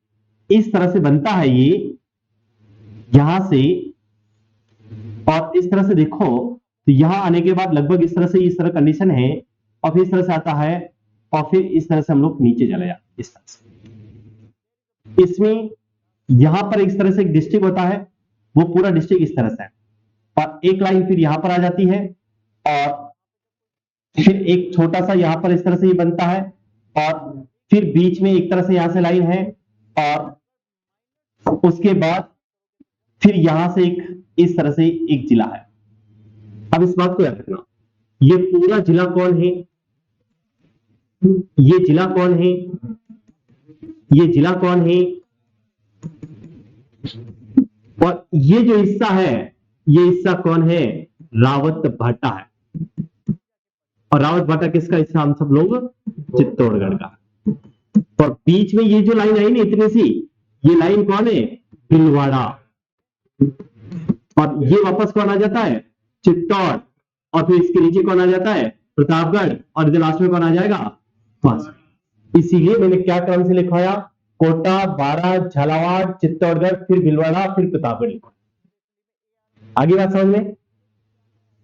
इस तरह से बनता है ये, यहां से, और इस तरह से देखो तो यहां आने के बाद लगभग इस तरह से, इस तरह कंडीशन है, और फिर इस तरह से आता है, और फिर इस तरह से हम लोग नीचे चले जाते, इस तरह से। इसमें यहां पर इस तरह से एक डिस्ट्रिक्ट होता है, वो पूरा डिस्ट्रिक्ट इस तरह से है, और एक लाइन फिर यहां पर आ जाती है, और फिर एक छोटा सा यहां पर इस तरह से ये बनता है, और फिर बीच में एक तरह से यहां से लाइन है, और उसके बाद फिर यहां से एक इस तरह से एक जिला है। अब इस बात को याद रखना, ये पूरा जिला कौन है? ये जिला कौन है? ये जिला कौन है? और ये जो हिस्सा है, ये हिस्सा कौन है? रावत भाटा है। और रावत भाटा किसका हिस्सा? हम सब लोग चित्तौड़गढ़ का। और बीच में ये जो लाइन आई ना इतनी सी, ये लाइन कौन है? भीलवाड़ा। और ये वापस कौन आ जाता है? चित्तौड़। और फिर इसके नीचे कौन आ जाता है? प्रतापगढ़। और इधर लास्ट में कौन आ जाएगा? बस। इसीलिए मैंने क्या क्रम से लिखवाया? कोटा, बारां, झालावाड़, चित्तौड़गढ़, फिर भीलवाड़ा, फिर प्रतापगढ़। आगे बात समझ में?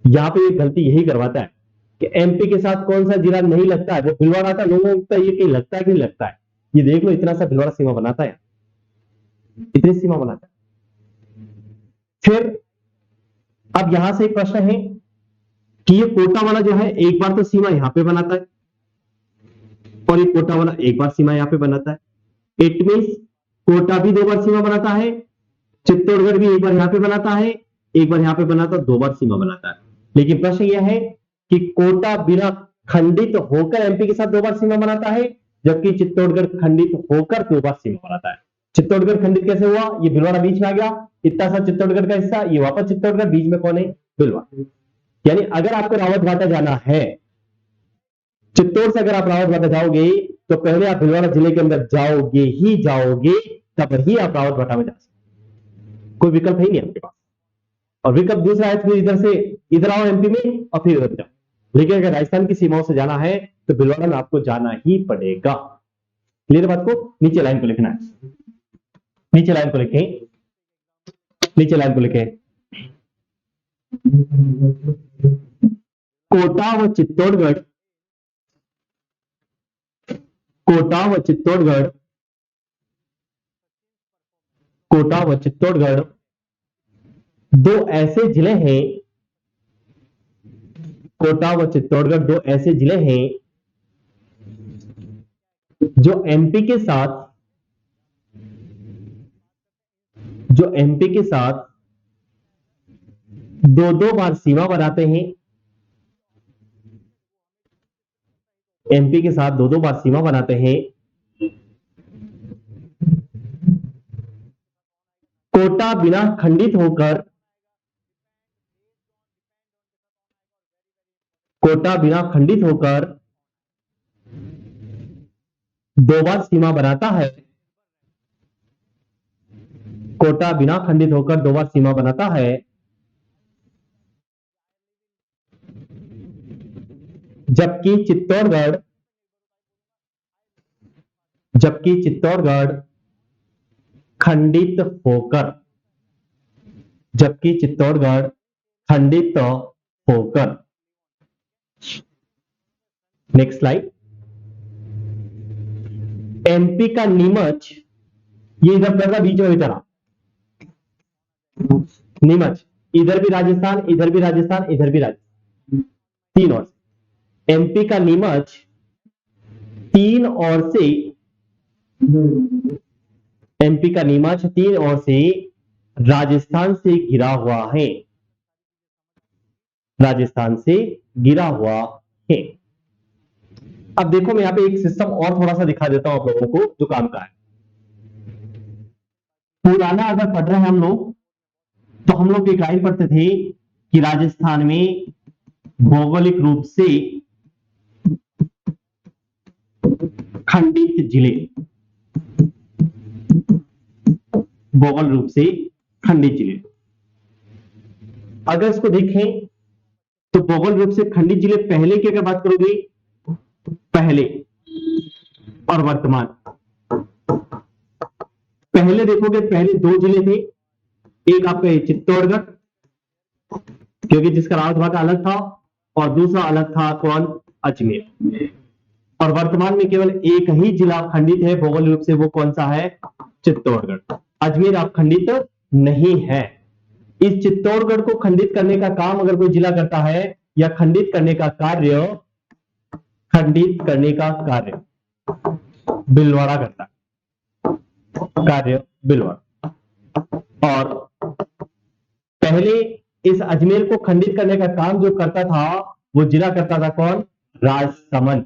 यहां पे गलती यही करवाता है कि एमपी के साथ कौन सा जिला नहीं लगता है, वो भीलवाड़ा था। लोगों को ये कहीं लगता है कि नहीं लगता है? ये देख लो, इतना सा भीलवाड़ा सीमा बनाता है, इतनी सीमा बनाता है। फिर अब यहां से एक प्रश्न है कि ये कोटा वाला जो है, एक बार तो सीमा यहां पे बनाता है, और ये कोटा वाला एक बार सीमा यहां पे बनाता है। इट मींस कोटा भी 2 बार सीमा बनाता है, चित्तौड़गढ़ भी एक बार यहां पे बनाता है, एक बार यहां पे बनाता है, 2 बार सीमा बनाता है। लेकिन प्रश्न यह है कि कोटा बिना खंडित होकर एमपी के साथ 2 बार सीमा बनाता है, जबकि चित्तौड़गढ़ खंडित होकर 2 बार सीमा बनाता है। चित्तौड़गढ़ खंडित कैसे हुआ? ये भीलवाड़ा बीच में आ गया, इतना सा चित्तौड़गढ़ का हिस्सा, ये वापस चित्तौड़गढ़, बीच में कौन है? भीलवाड़ा। यानी अगर आपको रावत भाटा जाना है, चित्तौड़ से अगर आप रावत भाटा जाओगे, तो पहले आप भीलवाड़ा जिले के अंदर जाओगे ही जाओगे, तब ही आप रावत भाटा में जा सकते। कोई विकल्प है नहीं आपके पास। और विकल्प दूसरा है, फिर इधर से इधर आओ एमपी में, और फिर उधर जाओ। लेकिन अगर राजस्थान की सीमाओं से जाना है, तो भीलवाड़ा में आपको जाना ही पड़ेगा। क्लियर बात को? नीचे लाइन को लिखना है, नीचे लाइन को लिखें, नीचे लाइन को लिखें। कोटा व चित्तौड़गढ़, कोटा व चित्तौड़गढ़, कोटा व चित्तौड़गढ़ 2 ऐसे जिले हैं, कोटा व चित्तौड़गढ़ 2 ऐसे जिले हैं जो एमपी के साथ, जो एमपी के साथ 2-2 बार सीमा बनाते हैं, एमपी के साथ 2-2 बार सीमा बनाते हैं। कोटा बिना खंडित होकर, कोटा बिना खंडित होकर 2 बार सीमा बनाता है, कोटा बिना खंडित होकर 2 बार सीमा बनाता है, जबकि चित्तौड़गढ़, जबकि चित्तौड़गढ़ खंडित होकर, जबकि चित्तौड़गढ़ खंडित होकर। Next slide. एमपी का नीमच, ये इधर पड़ेगा बीच में, इधर नीमच, इधर भी राजस्थान, इधर भी राजस्थान, इधर भी राजस्थान, 3 ओर से। एमपी का नीमच 3 ओर से, एमपी का नीमच 3 ओर से राजस्थान से घिरा हुआ है, राजस्थान से घिरा हुआ है। अब देखो, मैं यहां पे एक सिस्टम और थोड़ा सा दिखा देता हूं आप लोगों को, जो काम का है। पुराना अगर पढ़ रहे हैं हम लोग, तो हम लोग एक लाइन पढ़ते थे कि राजस्थान में भौगोलिक रूप से खंडित जिले, भौगोलिक रूप से खंडित जिले। अगर इसको देखें तो भौगोलिक रूप से खंडित जिले पहले की अगर बात करोगे, पहले और वर्तमान, पहले देखोगे पहले 2 जिले थे, एक आपके चित्तौड़गढ़ क्योंकि जिसका रावत भाग अलग था, और दूसरा अलग था कौन, अजमेर। और वर्तमान में केवल एक ही जिला खंडित है भौगोलिक रूप से, वो कौन सा है, चित्तौड़गढ़। अजमेर आप खंडित नहीं है। इस चित्तौड़गढ़ को खंडित करने का काम अगर कोई जिला करता है, या खंडित करने का कार्य, खंडित करने का कार्य भीलवाड़ा करता है, कार्य भीलवाड़ा। और पहले इस अजमेर को खंडित करने का काम जो करता था, वो जिला करता था कौन, राजसमंद।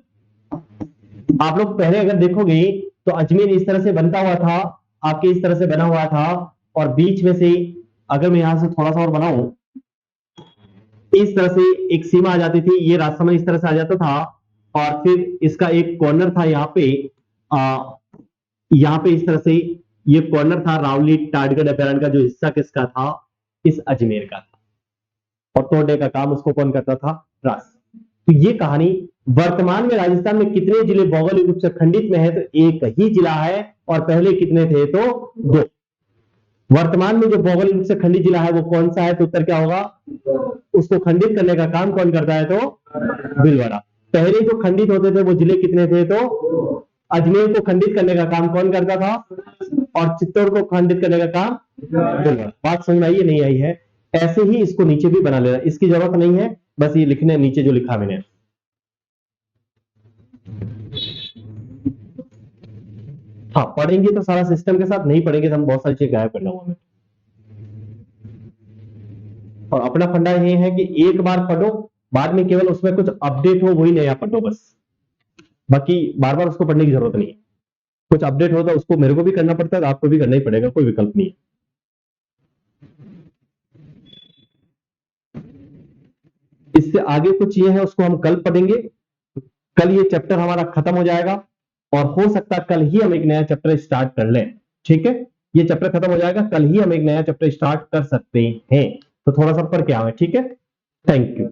आप लोग पहले अगर देखोगे तो अजमेर इस तरह से बनता हुआ था, आपके इस तरह से बना हुआ था, और बीच में से अगर मैं यहां से थोड़ा सा और बनाऊं, इस तरह से एक सीमा आ जाती थी, ये राजसमंद इस तरह से आ जाता था, और फिर इसका एक कॉर्नर था यहाँ पे, यहाँ पे इस तरह से ये कॉर्नर था, रावली टाटगढ़ अभ्यारण्य का जो हिस्सा किसका था, इस अजमेर का था, और तोड़ने का काम उसको कौन करता था, राज। तो ये कहानी, वर्तमान में राजस्थान में कितने जिले भौगोलिक रूप से खंडित में है, तो एक ही जिला है, और पहले कितने थे, तो 2। वर्तमान में जो भौगोलिक रूप से खंडित जिला है वो कौन सा है, तो उत्तर क्या होगा, उसको खंडित करने का काम कौन करता है, तो भीलवाड़ा। पहले जो खंडित होते थे वो जिले कितने थे, तो अजमेर को खंडित करने का काम कौन करता था, और चित्तौड़ को खंडित करने का काम भीलवाड़ा। बात समझ में आई है, नहीं आई है? ऐसे ही इसको नीचे भी बना लेना, इसकी जरूरत नहीं है, बस ये लिखने नीचे जो लिखा मैंने। हाँ, पढ़ेंगे तो सारा सिस्टम के साथ, नहीं पढ़ेंगे तो हम बहुत सारी चीजें गायब करना हुआ हमें। और अपना फंडा ये है कि एक बार पढ़ो, बाद में केवल उसमें कुछ अपडेट हो वही नया पढ़ो बस, बाकी बार बार उसको पढ़ने की जरूरत नहीं है। कुछ अपडेट होता है उसको मेरे को भी करना पड़ता है, आपको भी करना ही पड़ेगा, कोई विकल्प नहीं है। इससे आगे कुछ ये है उसको हम कल पढ़ेंगे। कल ये चैप्टर हमारा खत्म हो जाएगा, और हो सकता है कल ही हम एक नया चैप्टर स्टार्ट कर लें। ठीक है, ये चैप्टर खत्म हो जाएगा, कल ही हम एक नया चैप्टर स्टार्ट कर सकते हैं, तो थोड़ा सा पढ़ के आवे। ठीक है, थैंक यू।